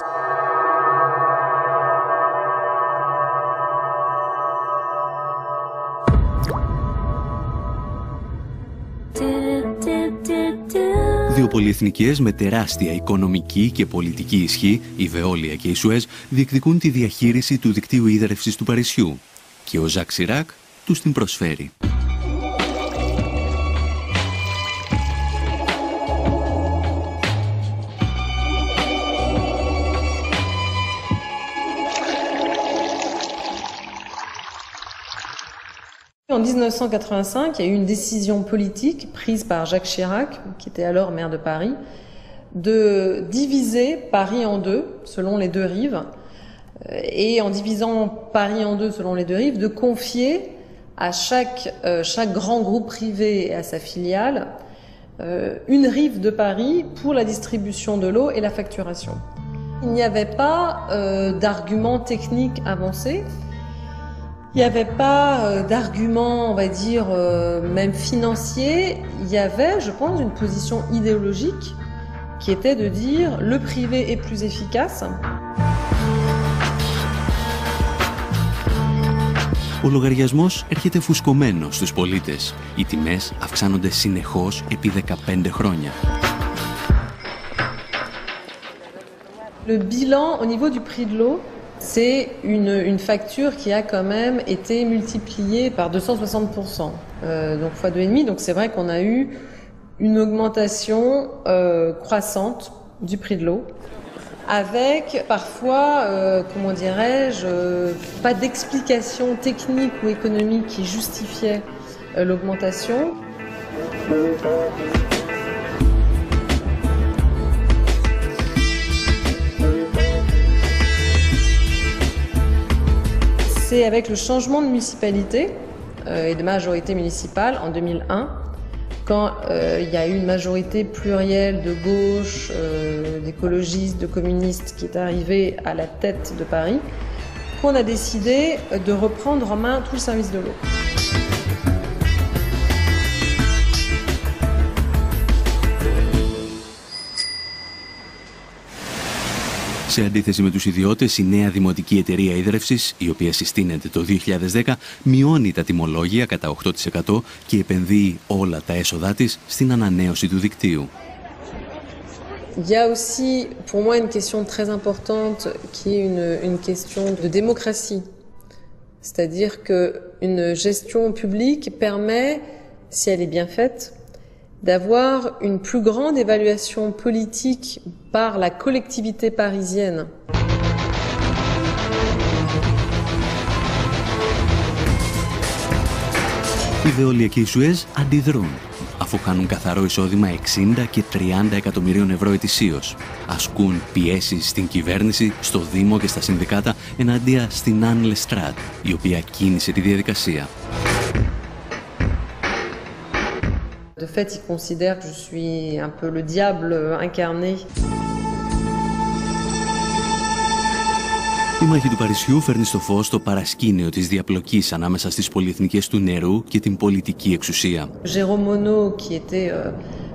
Δύο πολυεθνικές με τεράστια οικονομική και πολιτική ισχύ, η Βεόλια και η Σουέζ, διεκδικούν τη διαχείριση του δικτύου ίδρευσης του Παρισιού και ο Ζακ Σιράκ τους την προσφέρει. En 1985, il y a eu une décision politique prise par Jacques Chirac, qui était alors maire de Paris, de diviser Paris en deux, selon les deux rives, et en divisant Paris en deux selon les deux rives, de confier à chaque grand groupe privé et à sa filiale une rive de Paris pour la distribution de l'eau et la facturation. Il n'y avait pas d'arguments techniques avancés. Il n'y avait pas d'argument, on va dire, même financier. Il y avait, je pense, une position idéologique qui était de dire le privé est plus efficace. Ο λογαριασμός έρχεται φουσκωμένος στους πολίτες. Οι τιμές αυξάνονται συνεχώς επί 15 χρόνια. Le bilan au niveau du prix de l'eau, c'est une facture qui a quand même été multipliée par 260%, donc fois 2,5. Donc c'est vrai qu'on a eu une augmentation croissante du prix de l'eau, avec parfois, comment dirais-je, pas d'explication technique ou économique qui justifiait l'augmentation. C'est avec le changement de municipalité et de majorité municipale en 2001, quand il y a eu une majorité plurielle de gauche, d'écologistes, de communistes qui est arrivée à la tête de Paris, qu'on a décidé de reprendre en main tout le service de l'eau. Σε αντίθεση με τους ιδιώτες, η νέα δημοτική εταιρεία ίδρευσης, η οποία συστήνεται το 2010, μειώνει τα τιμολόγια κατά 8% και επενδύει όλα τα έσοδά της στην ανανέωση του δικτύου. Il y a aussi, pour moi, une question très importante qui est une question de démocratie. C'est-à-dire qu'une gestion publique permet, si elle est bien faite, d'avoir une plus grande évaluation politique par la collectivité parisienne. Η η Veolia και η Suez αντιδρούν, αφού χάνουν καθαρό εισόδημα 60 και 30 εκατομμυρίων ευρώ ετησίως. Ασκούν πιέσεις στην κυβέρνηση, στο Δήμο και στα συνδικάτα εναντία στην Anne Lestrade, η οποία κίνησε τη διαδικασία. De fait, il considère que je suis un peu le diable incarné. Η μάχη του Παρισιού φέρνει στο φως το παρασκήνιο της διαπλοκής ανάμεσα στις πολυεθνικές του νερού και την πολιτική εξουσία. Jérôme Monod, qui était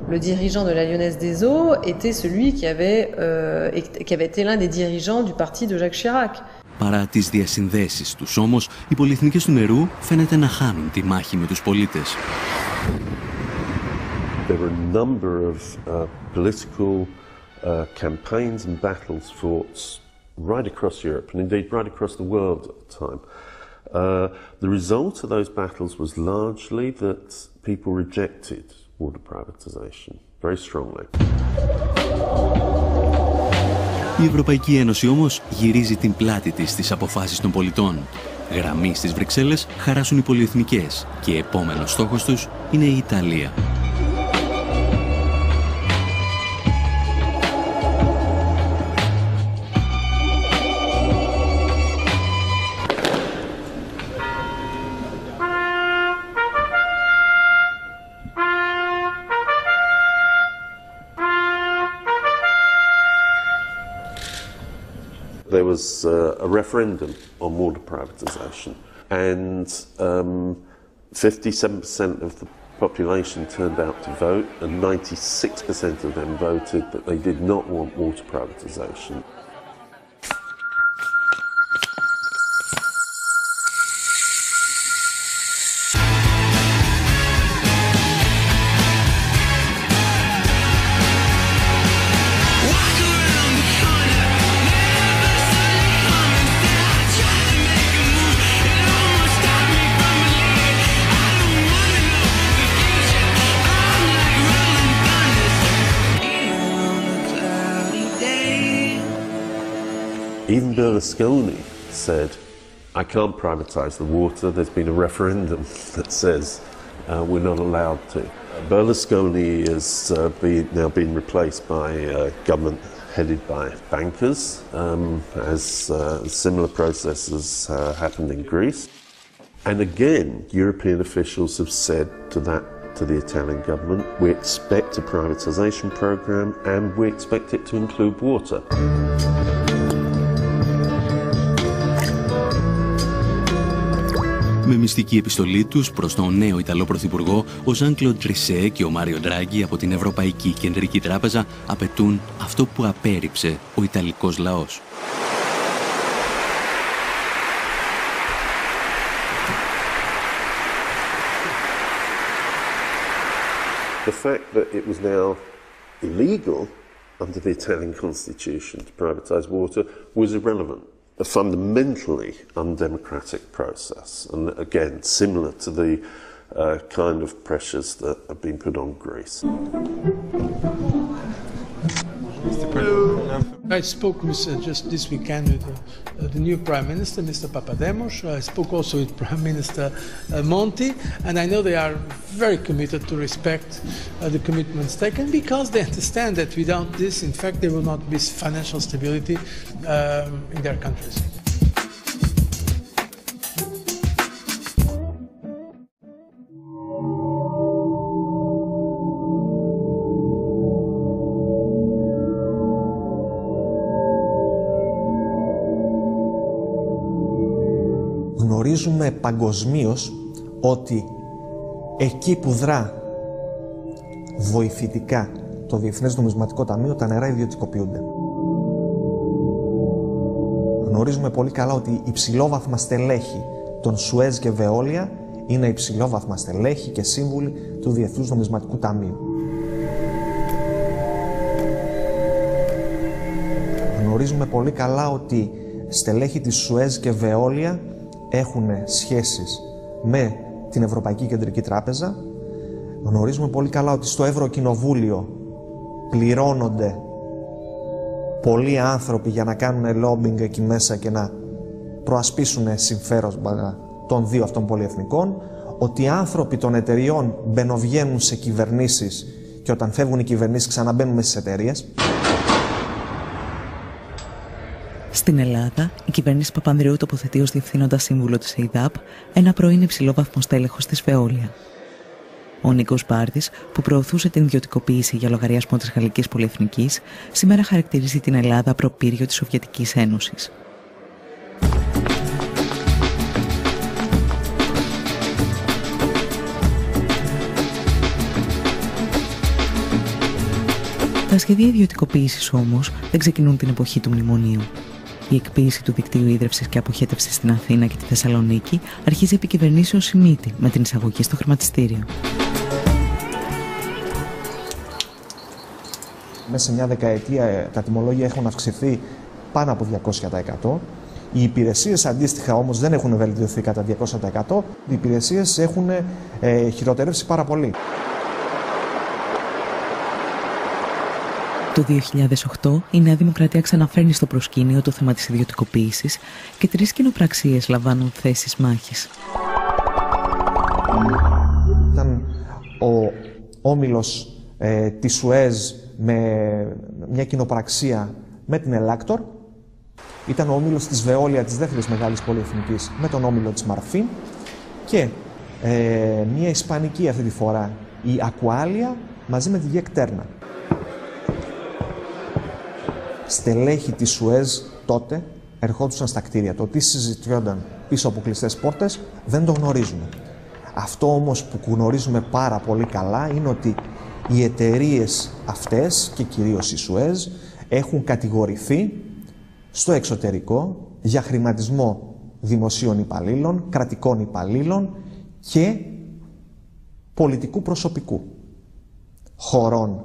le dirigeant de la Lyonnaise des Eaux, était celui qui avait été l'un des dirigeants du parti de Jacques Chirac. Παρά τις διασυνδέσεις τους όμως, οι πολυεθνικές του νερού φαίνεται να χάνουν τη μάχη με τους πολίτες. There were a number of political campaigns and battles fought right across Europe, and indeed right across the world at the time. The result of those battles was largely that people rejected water privatization very strongly. Η Ευρωπαϊκή Ένωση όμως γυρίζει την πλάτη της στις αποφάσεις των πολιτών. Γραμμή στις Βρυξέλλες χαράσουν οι πολυεθνικές και επόμενος στόχος τους είναι η Ιταλία. There was a referendum on water privatisation, and 57% of the population turned out to vote, and 96% of them voted that they did not want water privatisation. Even Berlusconi said, I can't privatise the water. There's been a referendum that says we're not allowed to. Berlusconi has now been replaced by government headed by bankers, as similar processes happened in Greece. And again, European officials have said to the Italian government, we expect a privatisation programme and we expect it to include water. Με μυστική επιστολή τους προς τον νέο Ιταλό Πρωθυπουργό, ο Ζαν-Κλοντ Τρισέ και ο Μάριο Ντράγκι από την Ευρωπαϊκή Κεντρική Τράπεζα απαιτούν αυτό που απέρριψε ο Ιταλικός λαός. The fact that it was now illegal under the Italian constitution to privatise water was irrelevant. A fundamentally undemocratic process, and again similar to the kind of pressures that have been put on Greece. I spoke with, just this weekend with the new Prime Minister, Mr. Papademos. I spoke also with Prime Minister Monti, and I know they are very committed to respect the commitments taken, because they understand that without this, in fact, there will not be financial stability in their countries. Γνωρίζουμε παγκοσμίως ότι εκεί που δρά βοηθητικά το Διεθνές Νομισματικό Ταμείο, τα νερά ιδιωτικοποιούνται. Γνωρίζουμε πολύ καλά ότι υψηλόβαθμα στελέχη των Σουέζ και Βεόλια είναι υψηλόβαθμα στελέχη και σύμβουλοι του Διεθνούς Νομισματικού Ταμείου. Γνωρίζουμε πολύ καλά ότι στελέχη της Σουέζ και Βεόλια έχουν σχέσεις με την Ευρωπαϊκή Κεντρική Τράπεζα. Γνωρίζουμε πολύ καλά ότι στο Ευρωκοινοβούλιο πληρώνονται πολλοί άνθρωποι για να κάνουν lobbying εκεί μέσα και να προασπίσουν συμφέροντα των δύο αυτών πολυεθνικών. ότι οι άνθρωποι των εταιριών μπαινοβγαίνουν σε κυβερνήσεις και όταν φεύγουν οι κυβερνήσεις ξαναμπαίνουν στις εταιρείες. Στην Ελλάδα, η κυβέρνηση Παπανδρέου τοποθετεί ως διευθύνοντα σύμβουλο της ΕΙΔΑΠ ένα πρώην υψηλόβαθμο στέλεχος της Veolia. Ο Νίκος Μπάρδης, που προωθούσε την ιδιωτικοποίηση για λογαριασμό της Γαλλικής Πολυεθνικής, σήμερα χαρακτηρίζει την Ελλάδα προπύργιο της Σοβιετικής Ένωσης. Τα σχέδια ιδιωτικοποίησης όμως δεν ξεκινούν την εποχή του μνημονίου. Η εκποίηση του δικτύου ίδρευσης και αποχέτευσης στην Αθήνα και τη Θεσσαλονίκη αρχίζει επί κυβερνήσεως Σιμίτη με την εισαγωγή στο χρηματιστήριο. Μέσα σε μια δεκαετία τα τιμολόγια έχουν αυξηθεί πάνω από 200%. Οι υπηρεσίες αντίστοιχα όμως δεν έχουν βελτιωθεί κατά 200%. Οι υπηρεσίες έχουν χειροτερεύσει πάρα πολύ. Το 2008 η Νέα Δημοκρατία ξαναφέρνει στο προσκήνιο το θέμα της ιδιωτικοποίησης και 3 κοινοπραξίες λαμβάνουν θέσεις μάχης. Ήταν ο όμιλος της Σουέζ με μια κοινοπραξία με την Ελάκτορ. Ήταν ο όμιλος της Veolia, της δεύτερης μεγάλης πολυεθνικής, με τον όμιλο της Μαρφίν. Και μια ισπανική αυτή τη φορά, η Aqualia, μαζί με τη Γεκτέρνα. Στελέχη της Σουέζ τότε ερχόντουσαν στα κτίρια. Το τι συζητιόνταν πίσω από κλειστές πόρτες δεν το γνωρίζουμε. Αυτό όμως που γνωρίζουμε πάρα πολύ καλά είναι ότι οι εταιρείες αυτές και κυρίως η Σουέζ έχουν κατηγορηθεί στο εξωτερικό για χρηματισμό δημοσίων υπαλλήλων, κρατικών υπαλλήλων και πολιτικού προσωπικού χωρών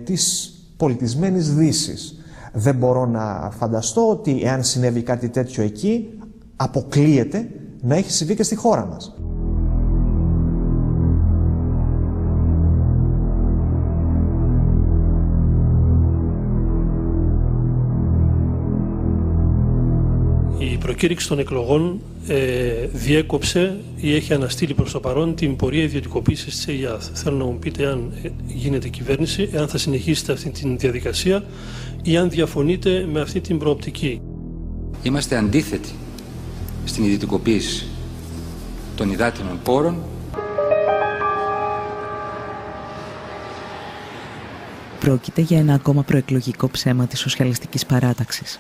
της πολιτισμένης Δύσης. Δεν μπορώ να φανταστώ ότι εάν συνέβη κάτι τέτοιο εκεί, αποκλείεται να έχει συμβεί και στη χώρα μας. Η προκήρυξη των εκλογών διέκοψε ή έχει αναστείλει προς το παρόν την πορεία ιδιωτικοποίησης της ΕΙΑΘ. Θέλω να μου πείτε αν γίνεται κυβέρνηση, αν θα συνεχίσετε αυτή τη διαδικασία ή αν διαφωνείτε με αυτή την προοπτική. Είμαστε αντίθετοι στην ιδιωτικοποίηση των υδάτινων πόρων. Πρόκειται για ένα ακόμα προεκλογικό ψέμα της σοσιαλιστικής παράταξης.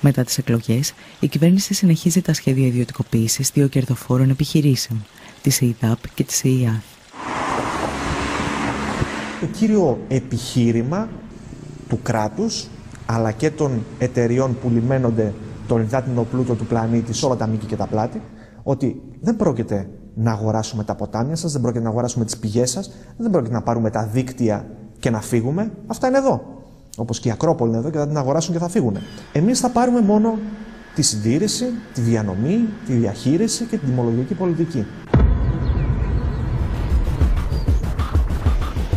Μετά τις εκλογές, η κυβέρνηση συνεχίζει τα σχέδια ιδιωτικοποίησης 2 κερδοφόρων επιχειρήσεων, της ΕΙΔΑΠ και της ΕΙΑΘ. Το κύριο επιχείρημα του κράτους, αλλά και των εταιριών που λιμένονται τον υδάτινο πλούτο του πλανήτη σε όλα τα μήκη και τα πλάτη, ότι δεν πρόκειται να αγοράσουμε τα ποτάμια σας, δεν πρόκειται να αγοράσουμε τις πηγές σας, δεν πρόκειται να πάρουμε τα δίκτυα και να φύγουμε. Αυτά είναι εδώ. Όπως και η Ακρόπολη είναι εδώ και θα την αγοράσουν και θα φύγουν. Εμείς θα πάρουμε μόνο τη συντήρηση, τη διανομή, τη διαχείριση και την τιμολογική πολιτική.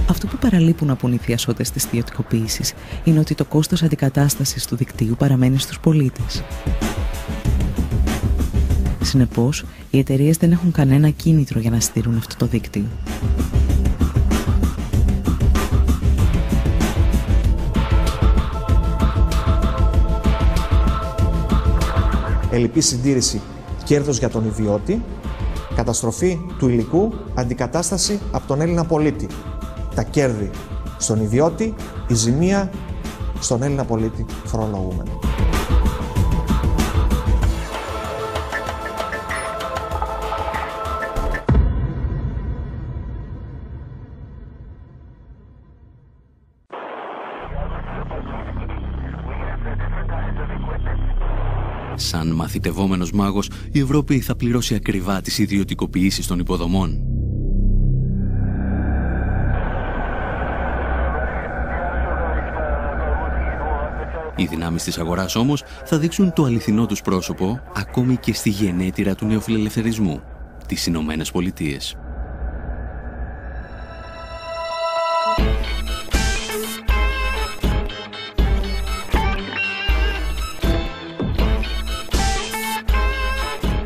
Αυτό που παραλείπουν από οι θειασότες της ιδιωτικοποίησης είναι ότι το κόστος αντικατάστασης του δικτύου παραμένει στους πολίτες. Συνεπώς, οι εταιρείες δεν έχουν κανένα κίνητρο για να στηρούν αυτό το δίκτυο. Ελλειπή συντήρηση, κέρδος για τον ιδιώτη, καταστροφή του υλικού, αντικατάσταση από τον Έλληνα πολίτη. Τα κέρδη στον ιδιώτη, η ζημία στον Έλληνα πολίτη φορολογούμενο. Σαν μαθητευόμενος μάγος, η Ευρώπη θα πληρώσει ακριβά τις ιδιωτικοποιήσεις των υποδομών. Οι δυνάμεις της αγοράς όμως θα δείξουν το αληθινό τους πρόσωπο ακόμη και στη γενέτειρα του νεοφιλελευθερισμού, τις Ηνωμένες Πολιτείες.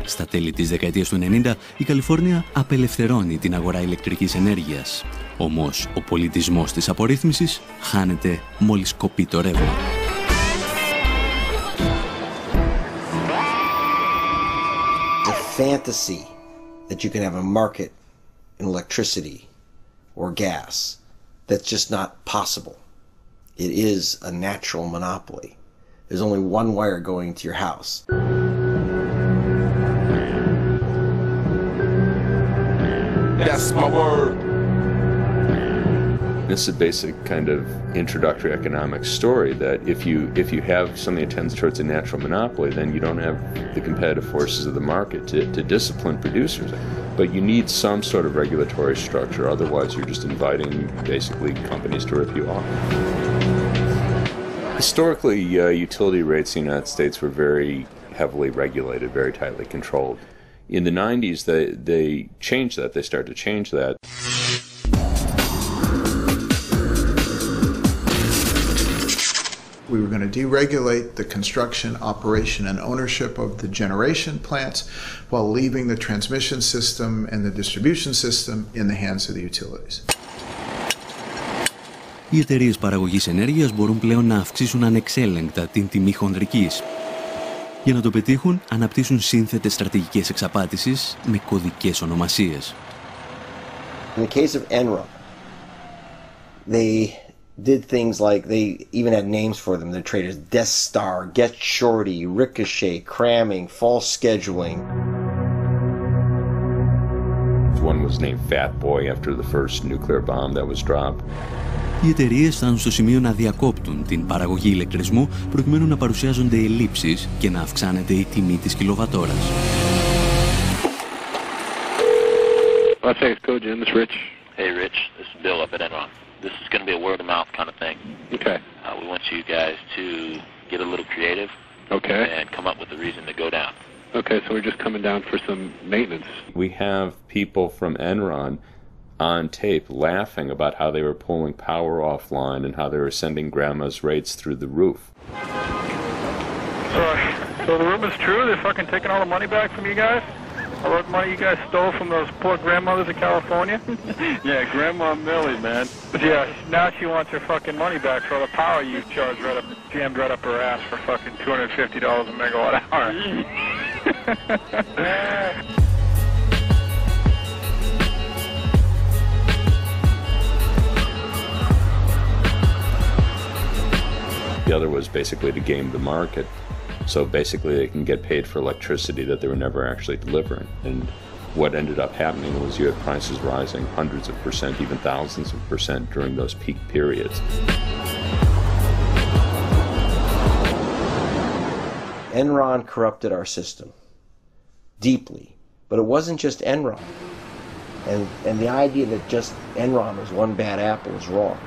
Στα τέλη της δεκαετίας του 90, η Καλιφόρνια απελευθερώνει την αγορά ηλεκτρικής ενέργειας. Όμως, ο πολιτισμός της απορρίθμισης χάνεται μόλις κοπεί το ρεύμα. The fantasy that you can have a market in electricity or gas, that's just not possible. It is a natural monopoly. There's only one wire going to your house. That's my word. It's a basic kind of introductory economic story that if you have something that tends towards a natural monopoly, then you don't have the competitive forces of the market to discipline producers. But you need some sort of regulatory structure, otherwise you're just inviting basically companies to rip you off. Historically, utility rates in the United States were very heavily regulated, very tightly controlled. In the 90s, they changed that. They started to change that. We were going to deregulate the construction, operation, and ownership of the generation plants while leaving the transmission system and the distribution system in the hands of the utilities. Οι εταιρείες παραγωγής ενέργειας μπορούν πλέον να αυξήσουν ανεξέλεγκτα την τιμή χονδρικής. Για να το πετύχουν, αναπτύσσουν σύνθετες στρατηγικές εξαπάτησης με κωδικές ονομασίες. In the case of Enron, they did things like they even had names for them. They're traders: Death Star, Get Shorty, Ricochet, Cramming, False Scheduling. One was named Fat Boy after the first nuclear bomb that was dropped. Οι εταιρείες φτάνουν στο σημείο να διακόπτουν την παραγωγή ηλεκτρισμού προκειμένου να παρουσιάζονται ελλείψεις και να αυξάνεται η τιμή της κιλοβατόρας. Well, thanks, Jim. This is Rich. Hey, Rich. This is Bill up at Enron. This is going to be a word-of-mouth kind of thing. Okay. We want you guys to get a little creative. Okay. And come up with a reason to go down. Okay, so we're just coming down for some maintenance. We have people from Enron on tape laughing about how they were pulling power offline and how they were sending grandma's rates through the roof. So the rumor's true? They're fucking taking all the money back from you guys? All the money you guys stole from those poor grandmothers in California? Yeah, Grandma Millie, man. Yeah, now she wants her fucking money back for all the power you charged jammed right up her ass for fucking $250 a megawatt hour. The other was basically to game the market. So basically they can get paid for electricity that they were never actually delivering. And what ended up happening was you had prices rising hundreds of percent, even thousands of percent during those peak periods. Enron corrupted our system deeply, but it wasn't just Enron. And the idea that just Enron was one bad apple is wrong.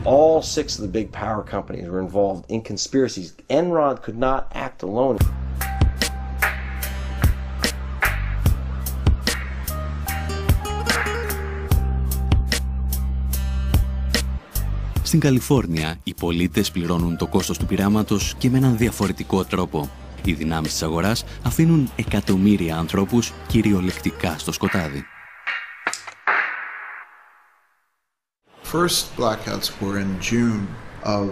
All 6 of the big power companies were involved in conspiracies. Enron could not act alone. Στην Καλιφόρνια, οι πολίτες πληρώνουν το κόστος του πειράματος και με έναν διαφορετικό τρόπο. Οι δυνάμεις της αγοράς αφήνουν εκατομμύρια ανθρώπους κυριολεκτικά στο σκοτάδι. First blackouts were in June of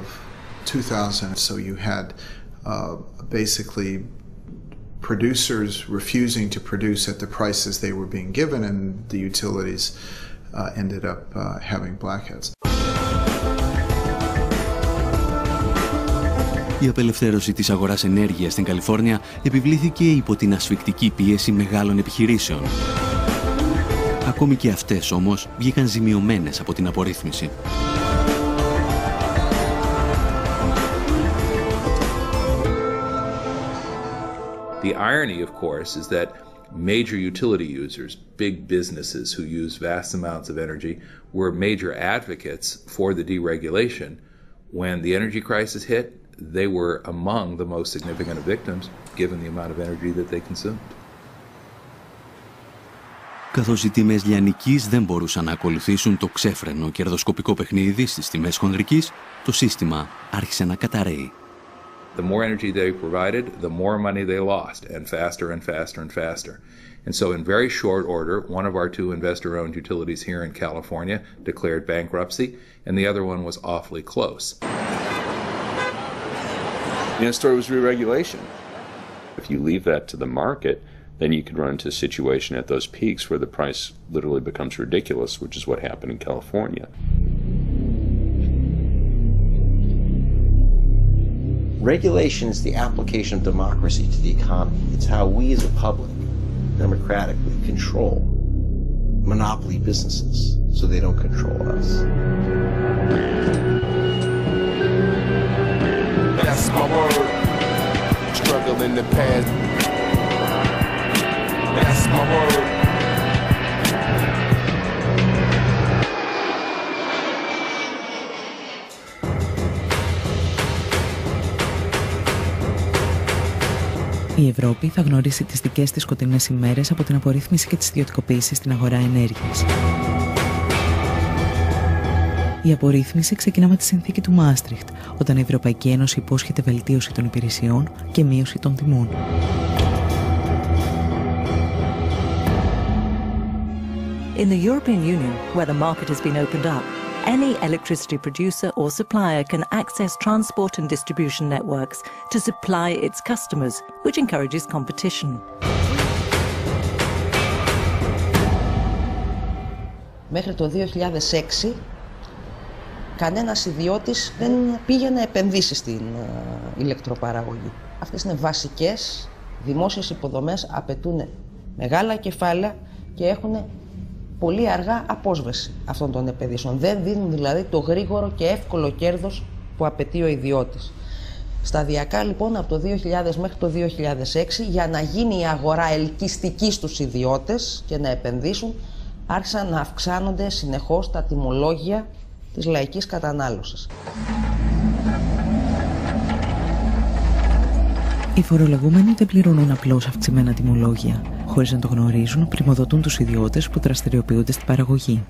2000, so you had basically producers refusing to produce at the prices they were being given, and the utilities ended up having blackouts. Η απελευθέρωση της αγοράς ενέργειας στην Καλιφόρνια επιβλήθηκε υπό την ασφικτική πίεση μεγάλων επιχειρήσεων. Ακόμη και αυτές όμως βγήκαν ζημιωμένες από την απορρίθμιση. The irony, of course, is that major utility users, big businesses who use vast amounts of energy, were major advocates for the deregulation. When the energy crisis hit, they were among the most significant of victims, given the amount of energy that they consumed. Καθώς οι τιμές λιανικής δεν μπορούσαν να ακολουθήσουν το ξέφρενο κερδοσκοπικό παιχνίδι στις τιμές χονδρικής, το σύστημα άρχισε να καταρρέει. The more energy they provided, the more money they lost, and faster and faster and faster. And so in very short order, one of our two investor-owned utilities here in California declared bankruptcy, and the other one was awfully close. The end story was re-regulation. If you leave that to the market, then you could run into a situation at those peaks where the price literally becomes ridiculous, which is what happened in California. Regulation is the application of democracy to the economy. It's how we as a public democratically control monopoly businesses so they don't control us. That's my word. Struggle in the past. That's my word. Η Ευρώπη θα γνωρίσει τις δικές της σκοτεινές ημέρες από την απορρίθμιση και τις ιδιωτικοποίησεις στην αγορά ενέργειας. Η απορρίθμιση ξεκινά με τη συνθήκη του Μάστριχτ, όταν η Ευρωπαϊκή Ένωση υπόσχεται βελτίωση των υπηρεσιών και μείωση των τιμών. In the European Union, where the market has been opened up, any electricity producer or supplier can access transport and distribution networks to supply its customers, which encourages competition. Μέχρι το 2006, κανένας ιδιώτης δεν πήγε να επενδύσει στην ηλεκτροπαραγωγή. Αυτές είναι βασικές δημόσιες υποδομές, απαιτούν μεγάλα κεφάλαια και έχουν πολύ αργά απόσβεση αυτών των επενδύσεων. Δεν δίνουν δηλαδή το γρήγορο και εύκολο κέρδος που απαιτεί ο ιδιώτης. Σταδιακά λοιπόν από το 2000 μέχρι το 2006, για να γίνει η αγορά ελκυστική στους ιδιώτες και να επενδύσουν, άρχισαν να αυξάνονται συνεχώς τα τιμολόγια της λαϊκής κατανάλωσης. Οι φορολογούμενοι δεν πληρώνουν απλώς αυξημένα τιμολόγια. Χωρίς να το γνωρίζουν, πριμοδοτούν τους ιδιώτες που δραστηριοποιούνται στην παραγωγή.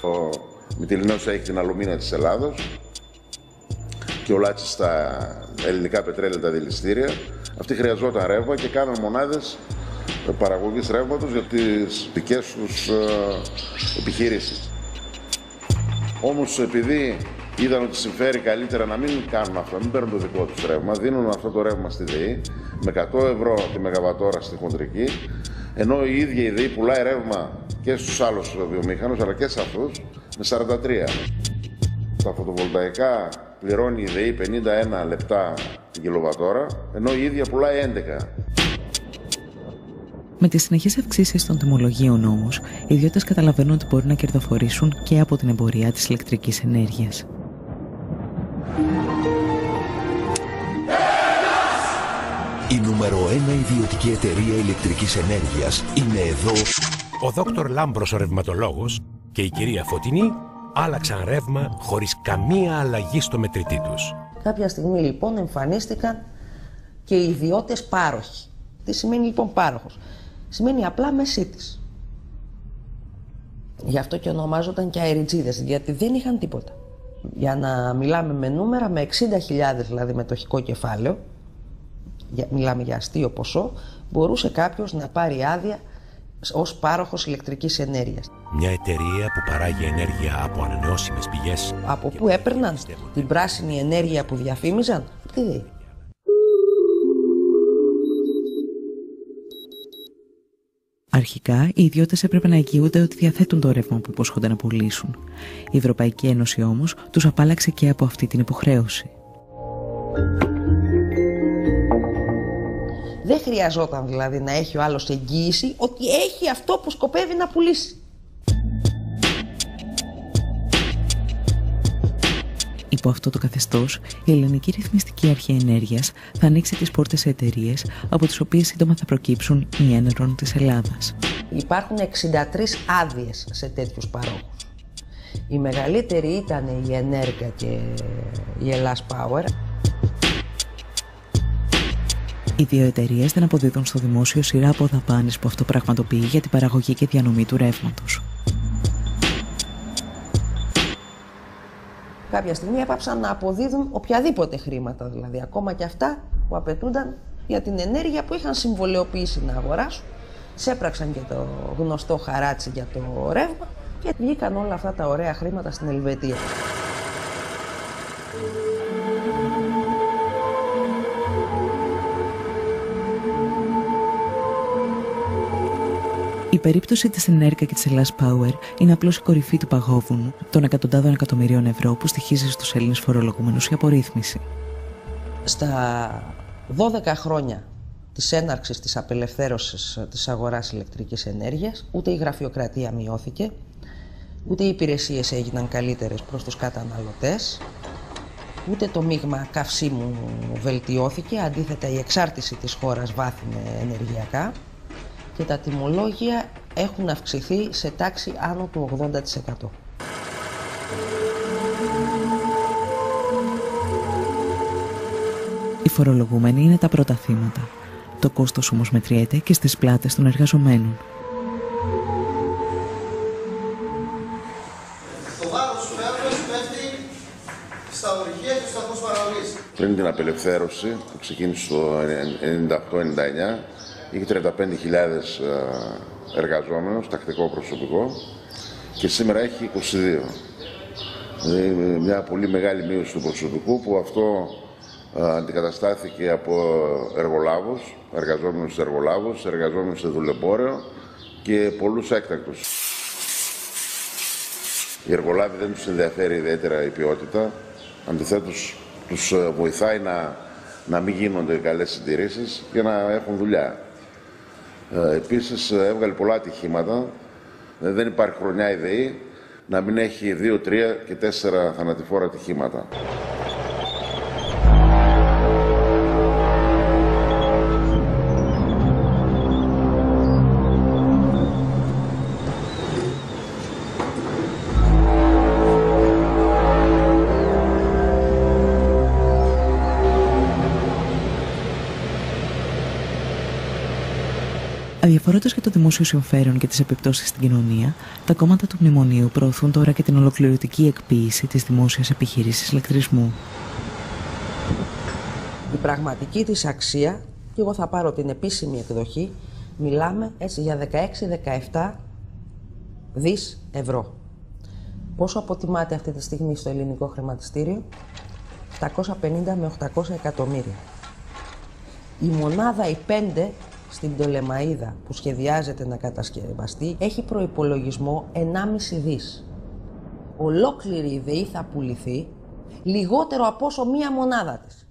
Ο Μυτιληνός έχει την αλουμίνα της Ελλάδος και ο Λάτσης στα ελληνικά πετρέλαια, τα δηληστήρια. Αυτοί χρειαζόταν ρεύμα και κάναν μονάδες παραγωγής ρεύματος για τις δικές τους επιχειρήσεις. Όμως επειδή είδαν ότι συμφέρει καλύτερα να μην κάνουν αυτό, να μην παίρνουν το δικό τους ρεύμα, δίνουν αυτό το ρεύμα στη ΔΕΗ με 100 ευρώ τη μεγαβατόρα στη χοντρική, ενώ η ίδια η ΔΕΗ πουλάει ρεύμα και στους άλλους βιομήχανους αλλά και σε αυτούς με 43. Τα φωτοβολταϊκά πληρώνει η ΔΕΗ 51 λεπτά την κιλοβατόρα, ενώ η ίδια πουλάει 11. Με τις συνεχείς αυξήσεις των τιμολογίων όμως, οι ιδιώτες καταλαβαίνουν ότι μπορούν να κερδοφορήσουν και από την εμπορία της ηλεκτρικής ενέργειας. Η νούμερο 1 ιδιωτική εταιρεία ηλεκτρικής ενέργειας είναι εδώ. Ο Δόκτωρ Λάμπρος ο ρευματολόγος και η κυρία Φωτεινή άλλαξαν ρεύμα χωρίς καμία αλλαγή στο μετρητή τους. Κάποια στιγμή λοιπόν εμφανίστηκαν και οι ιδιώτες πάροχοι. Τι σημαίνει λοιπόν πάροχος? Σημαίνει απλά μεσίτης. Γι' αυτό και ονομάζονταν και αεριτζίδες, γιατί δεν είχαν τίποτα. Για να μιλάμε με νούμερα, με 60.000 δηλαδή μετοχικό κεφάλαιο, μιλάμε για αστείο ποσό, μπορούσε κάποιος να πάρει άδεια ως πάροχος ηλεκτρικής ενέργειας. Μια εταιρεία που παράγει ενέργεια από ανανεώσιμες πηγές. Από πού έπαιρναν την πράσινη ενέργεια που διαφήμιζαν? Τι λέει? Αρχικά, οι ιδιώτες έπρεπε να εγγυούνται ότι διαθέτουν το ρεύμα που υπόσχονται να πουλήσουν. Η Ευρωπαϊκή Ένωση όμως τους απάλλαξε και από αυτή την υποχρέωση. Δεν χρειαζόταν δηλαδή να έχει ο άλλος εγγύηση ότι έχει αυτό που σκοπεύει να πουλήσει. Υπό αυτό το καθεστώς, η Ελληνική Ρυθμιστική Αρχή Ενέργειας θα ανοίξει τις πόρτες σε εταιρείες από τις οποίες σύντομα θα προκύψουν οι Ένερων της Ελλάδας. Υπάρχουν 63 άδειες σε τέτοιους παρόχους. Η μεγαλύτερη ήταν η Ενέργεια και η Ελλάς Power. Οι δύο εταιρείες δεν αποδίδουν στο δημόσιο σειρά από δαπάνες που αυτό πραγματοποιεί για την παραγωγή και διανομή του ρεύματος. κάποια στιγμή έπαψαν να αποδίδουν οποιαδήποτε χρήματα, δηλαδή ακόμα και αυτά που απαιτούνταν για την ενέργεια που είχαν συμβολαιοποιήσει να αγοράσουν. Σέπραξαν και το γνωστό χαράτσι για το ρεύμα και βγήκαν όλα αυτά τα ωραία χρήματα στην Ελβετία. Η περίπτωση της Ενέρκα και της Ελλάς Power είναι απλώς η κορυφή του παγόβουνου των εκατοντάδων εκατομμυρίων ευρώ που στοιχίζει στους Έλληνες φορολογούμενους η απορρίθμιση. Στα 12 χρόνια της έναρξης της απελευθέρωσης της αγοράς ηλεκτρικής ενέργειας, ούτε η γραφειοκρατία μειώθηκε, ούτε οι υπηρεσίες έγιναν καλύτερες προς τους καταναλωτές, ούτε το μείγμα καυσίμου βελτιώθηκε, αντίθετα η εξάρτηση της χώρας βάθινε ενεργειακά και τα τιμολόγια έχουν αυξηθεί σε τάξη άνω του 80%. Οι φορολογούμενοι είναι τα πρώτα θύματα. Το κόστος όμως μετριέται και στις πλάτες των εργαζομένων. Το βάρος του έργου πέφτει στα ορυχεία και στους σταθμούς παραγωγής. Πριν την απελευθέρωση που ξεκίνησε το 98-99, είχε 35.000 εργαζόμενους, τακτικό προσωπικό, και σήμερα έχει 22. Δηλαδή μια πολύ μεγάλη μείωση του προσωπικού, που αυτό αντικαταστάθηκε από εργολάβους, εργαζόμενους σε εργολάβους, εργαζόμενους σε δουλεμπόριο και πολλούς έκτακτους. Οι εργολάβοι δεν τους ενδιαφέρει ιδιαίτερα η ποιότητα, αντιθέτως τους βοηθάει να μην γίνονται καλές συντηρήσεις για να έχουν δουλειά. Επίσης έβγαλε πολλά ατυχήματα, δεν υπάρχει χρονιά η ΔΕΗ να μην έχει 2, 3 και 4 θανατηφόρα ατυχήματα. Αδιαφορώντας για το δημόσιο συμφέρον και τις επιπτώσεις στην κοινωνία, τα κόμματα του Μνημονίου προωθούν τώρα και την ολοκληρωτική εκποίηση της δημόσιας επιχείρησης ηλεκτρισμού. Η πραγματική της αξία, και εγώ θα πάρω την επίσημη εκδοχή, μιλάμε έτσι για 16-17 δις ευρώ. Πόσο αποτιμάται αυτή τη στιγμή στο ελληνικό χρηματιστήριο? 750 με 800 εκατομμύρια. Η μονάδα, η 5, στην Πτολεμαΐδα που σχεδιάζεται να κατασκευαστεί, έχει προϋπολογισμό 1,5 δις. Ολόκληρη η ΔΕΗ θα πουληθεί λιγότερο από όσο μία μονάδα της.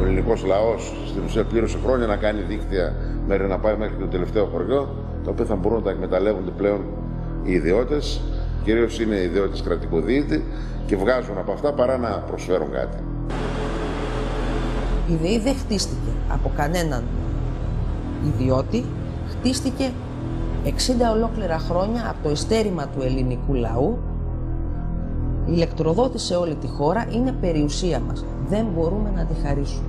Ο ελληνικός λαός στην ουσία πλήρωσε χρόνια να κάνει δίκτυα μέχρι να πάει μέχρι το τελευταίο χωριό, τα οποία θα μπορούν να τα εκμεταλλεύονται πλέον οι ιδιώτες, κυρίως είναι οι ιδιώτες κρατικοδίαιτε, και βγάζουν από αυτά παρά να προσφέρουν κάτι. Η ΔΕΗ δεν χτίστηκε από κανέναν ιδιώτη, χτίστηκε 60 ολόκληρα χρόνια από το ειστέρημα του ελληνικού λαού. Η ηλεκτροδότηση σε όλη τη χώρα είναι περιουσία μας. Δεν μπορούμε να τη χαρίσουμε.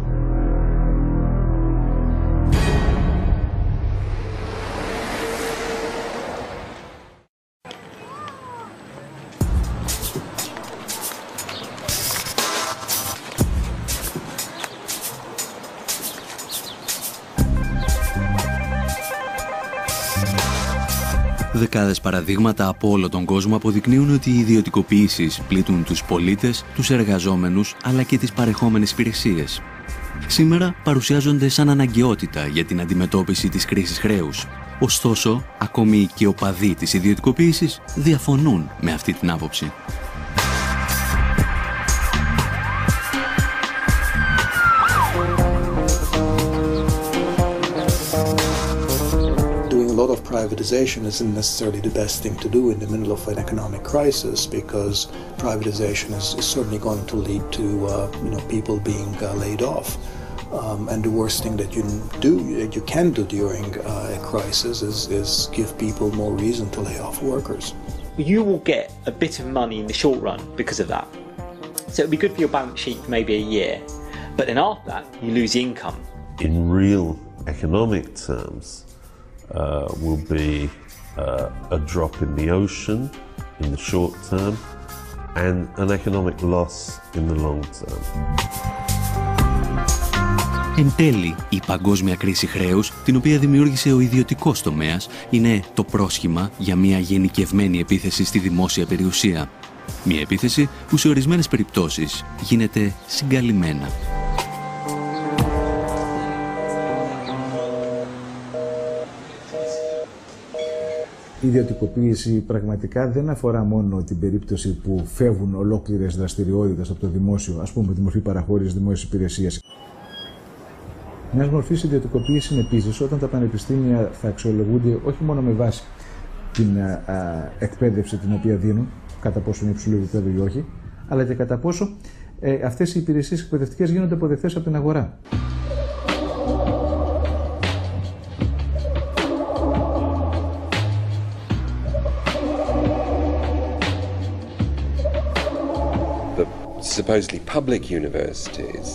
Δεκάδες παραδείγματα από όλο τον κόσμο αποδεικνύουν ότι οι ιδιωτικοποιήσεις πλήττουν τους πολίτες, τους εργαζόμενους αλλά και τις παρεχόμενες υπηρεσίες. Σήμερα παρουσιάζονται σαν αναγκαιότητα για την αντιμετώπιση της κρίσης χρέους. Ωστόσο, ακόμη και οι οπαδοί της ιδιωτικοποίησης διαφωνούν με αυτή την άποψη. A lot of privatization isn't necessarily the best thing to do in the middle of an economic crisis, because privatization is certainly going to lead to people being laid off. And the worst thing that you can do during a crisis is give people more reason to lay off workers. You will get a bit of money in the short run because of that. So it'll be good for your balance sheet for maybe a year, but then after that you lose income. In real economic terms, will be a drop in the ocean in the short term and an economic loss in the long term. Εν τέλει, η παγκόσμια κρίση χρέους, την οποία δημιούργησε ο ιδιωτικός τομέας, είναι το πρόσχημα για μια γενικευμένη επίθεση στη δημόσια περιουσία. Μια επίθεση που σε ορισμένες περιπτώσεις γίνεται συγκαλυμμένα. Η ιδιωτικοποίηση πραγματικά δεν αφορά μόνο την περίπτωση που φεύγουν ολόκληρες δραστηριότητες από το δημόσιο, ας πούμε τη μορφή παραχώρησης δημόσιας υπηρεσίας. Μια μορφή ιδιωτικοποίηση είναι επίσης όταν τα πανεπιστήμια θα αξιολογούνται όχι μόνο με βάση την εκπαίδευση την οποία δίνουν, κατά πόσο είναι υψηλού επίπεδου ή όχι, αλλά και κατά πόσο αυτές οι υπηρεσίες εκπαιδευτικές γίνονται αποδεκτές από την αγορά. Supposedly public universities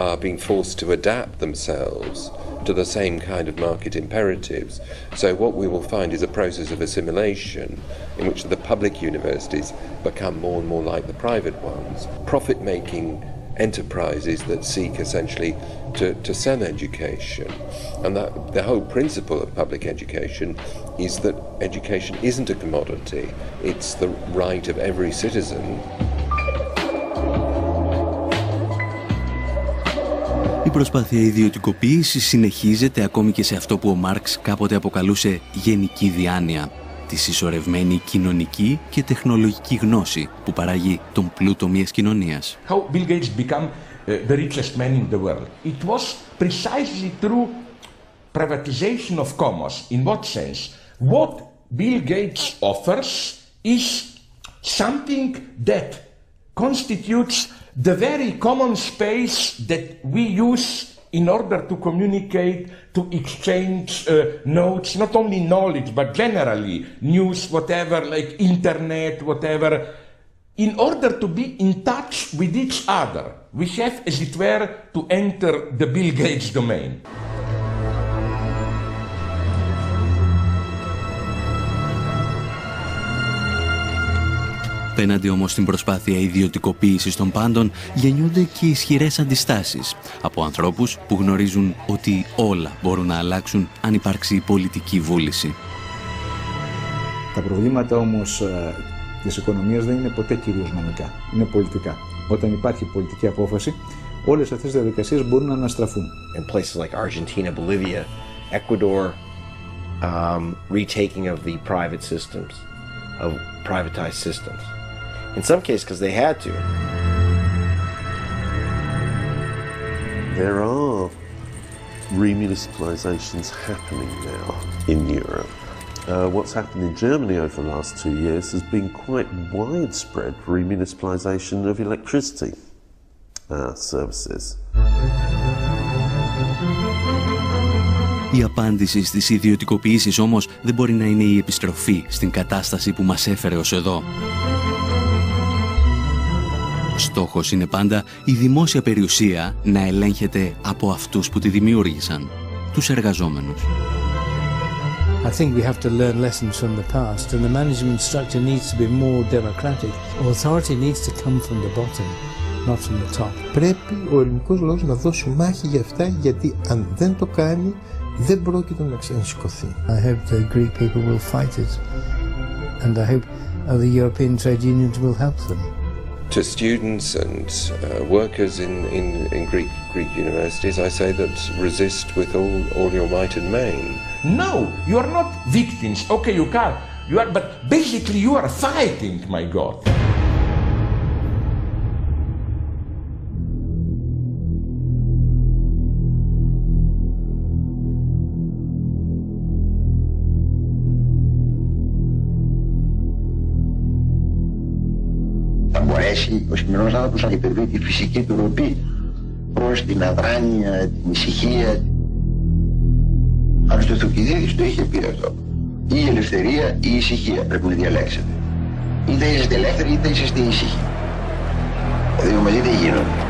are being forced to adapt themselves to the same kind of market imperatives. So what we will find is a process of assimilation in which the public universities become more and more like the private ones, profit-making enterprises that seek essentially to sell education. And that the whole principle of public education is that education isn't a commodity, it's the right of every citizen. Η προσπάθεια ιδιωτικοποίησης συνεχίζεται ακόμη και σε αυτό που ο Μάρξ κάποτε αποκαλούσε γενική διάνοια, τη συσσωρευμένη κοινωνική και τεχνολογική γνώση που παράγει τον πλούτο μιας κοινωνίας. How Bill Gates became the richest man in the world. It was precisely through privatization of commons. In what sense? What Bill Gates offers is something that constitutes the very common space that we use in order to communicate, to exchange notes, not only knowledge, but generally news, whatever, like internet, whatever. In order to be in touch with each other, we have, as it were, to enter the Bill Gates domain. Απέναντι όμως στην προσπάθεια ιδιωτικοποίησης των πάντων γεννιούνται και ισχυρές αντιστάσεις από ανθρώπους που γνωρίζουν ότι όλα μπορούν να αλλάξουν αν υπάρξει πολιτική βούληση. Τα προβλήματα όμως της οικονομίας δεν είναι ποτέ κυρίως νομικά, είναι πολιτικά. Όταν υπάρχει πολιτική απόφαση, όλες αυτές οι διαδικασίες μπορούν να αναστραφούν. In places like Argentina, Bolivia, Ecuador, retaking of the private systems, of privatized systems. In some cases, because they had to. There are remunicipalizations happening now in Europe. What's happened in Germany over the last 2 years has been quite widespread remunicipalization of electricity services. Η απάντηση στις ιδιωτικοποιήσεις όμως δεν μπορεί να είναι η επιστροφή στην κατάσταση που μας έφερε ως εδώ. Στόχος είναι πάντα η δημόσια περιουσία να ελέγχεται από αυτούς που τη δημιούργησαν, τους εργαζόμενους. I think we have to learn lessons from the past and the management structure needs to be more democratic. Authority needs to come from the bottom, not from the top. Πρέπει ο ελληνικός λαός να δώσει μάχη για αυτά, γιατί αν δεν το κάνει δεν πρόκειται να ξανασηκωθεί. I hope the Greek people will fight it and I hope other European trade unions will help them. To students and workers in Greek universities, I say that resist with all your might and main. No, you are not victims. Okay, you can't. You are, but basically you are fighting, my God. Ο σημερινός άνθρωπος να υπερβεί τη φυσική του ροπή προς την αδράνεια, την ησυχία. Άλλωστε ο Θουκυδίδης το είχε πει αυτό. Ή η ελευθερία ή η ησυχία πρέπει να διαλέξετε. Είτε είσαστε ελεύθεροι είτε είσαστε ήσυχοι. Τα δύο μαζί δεν γίνονται.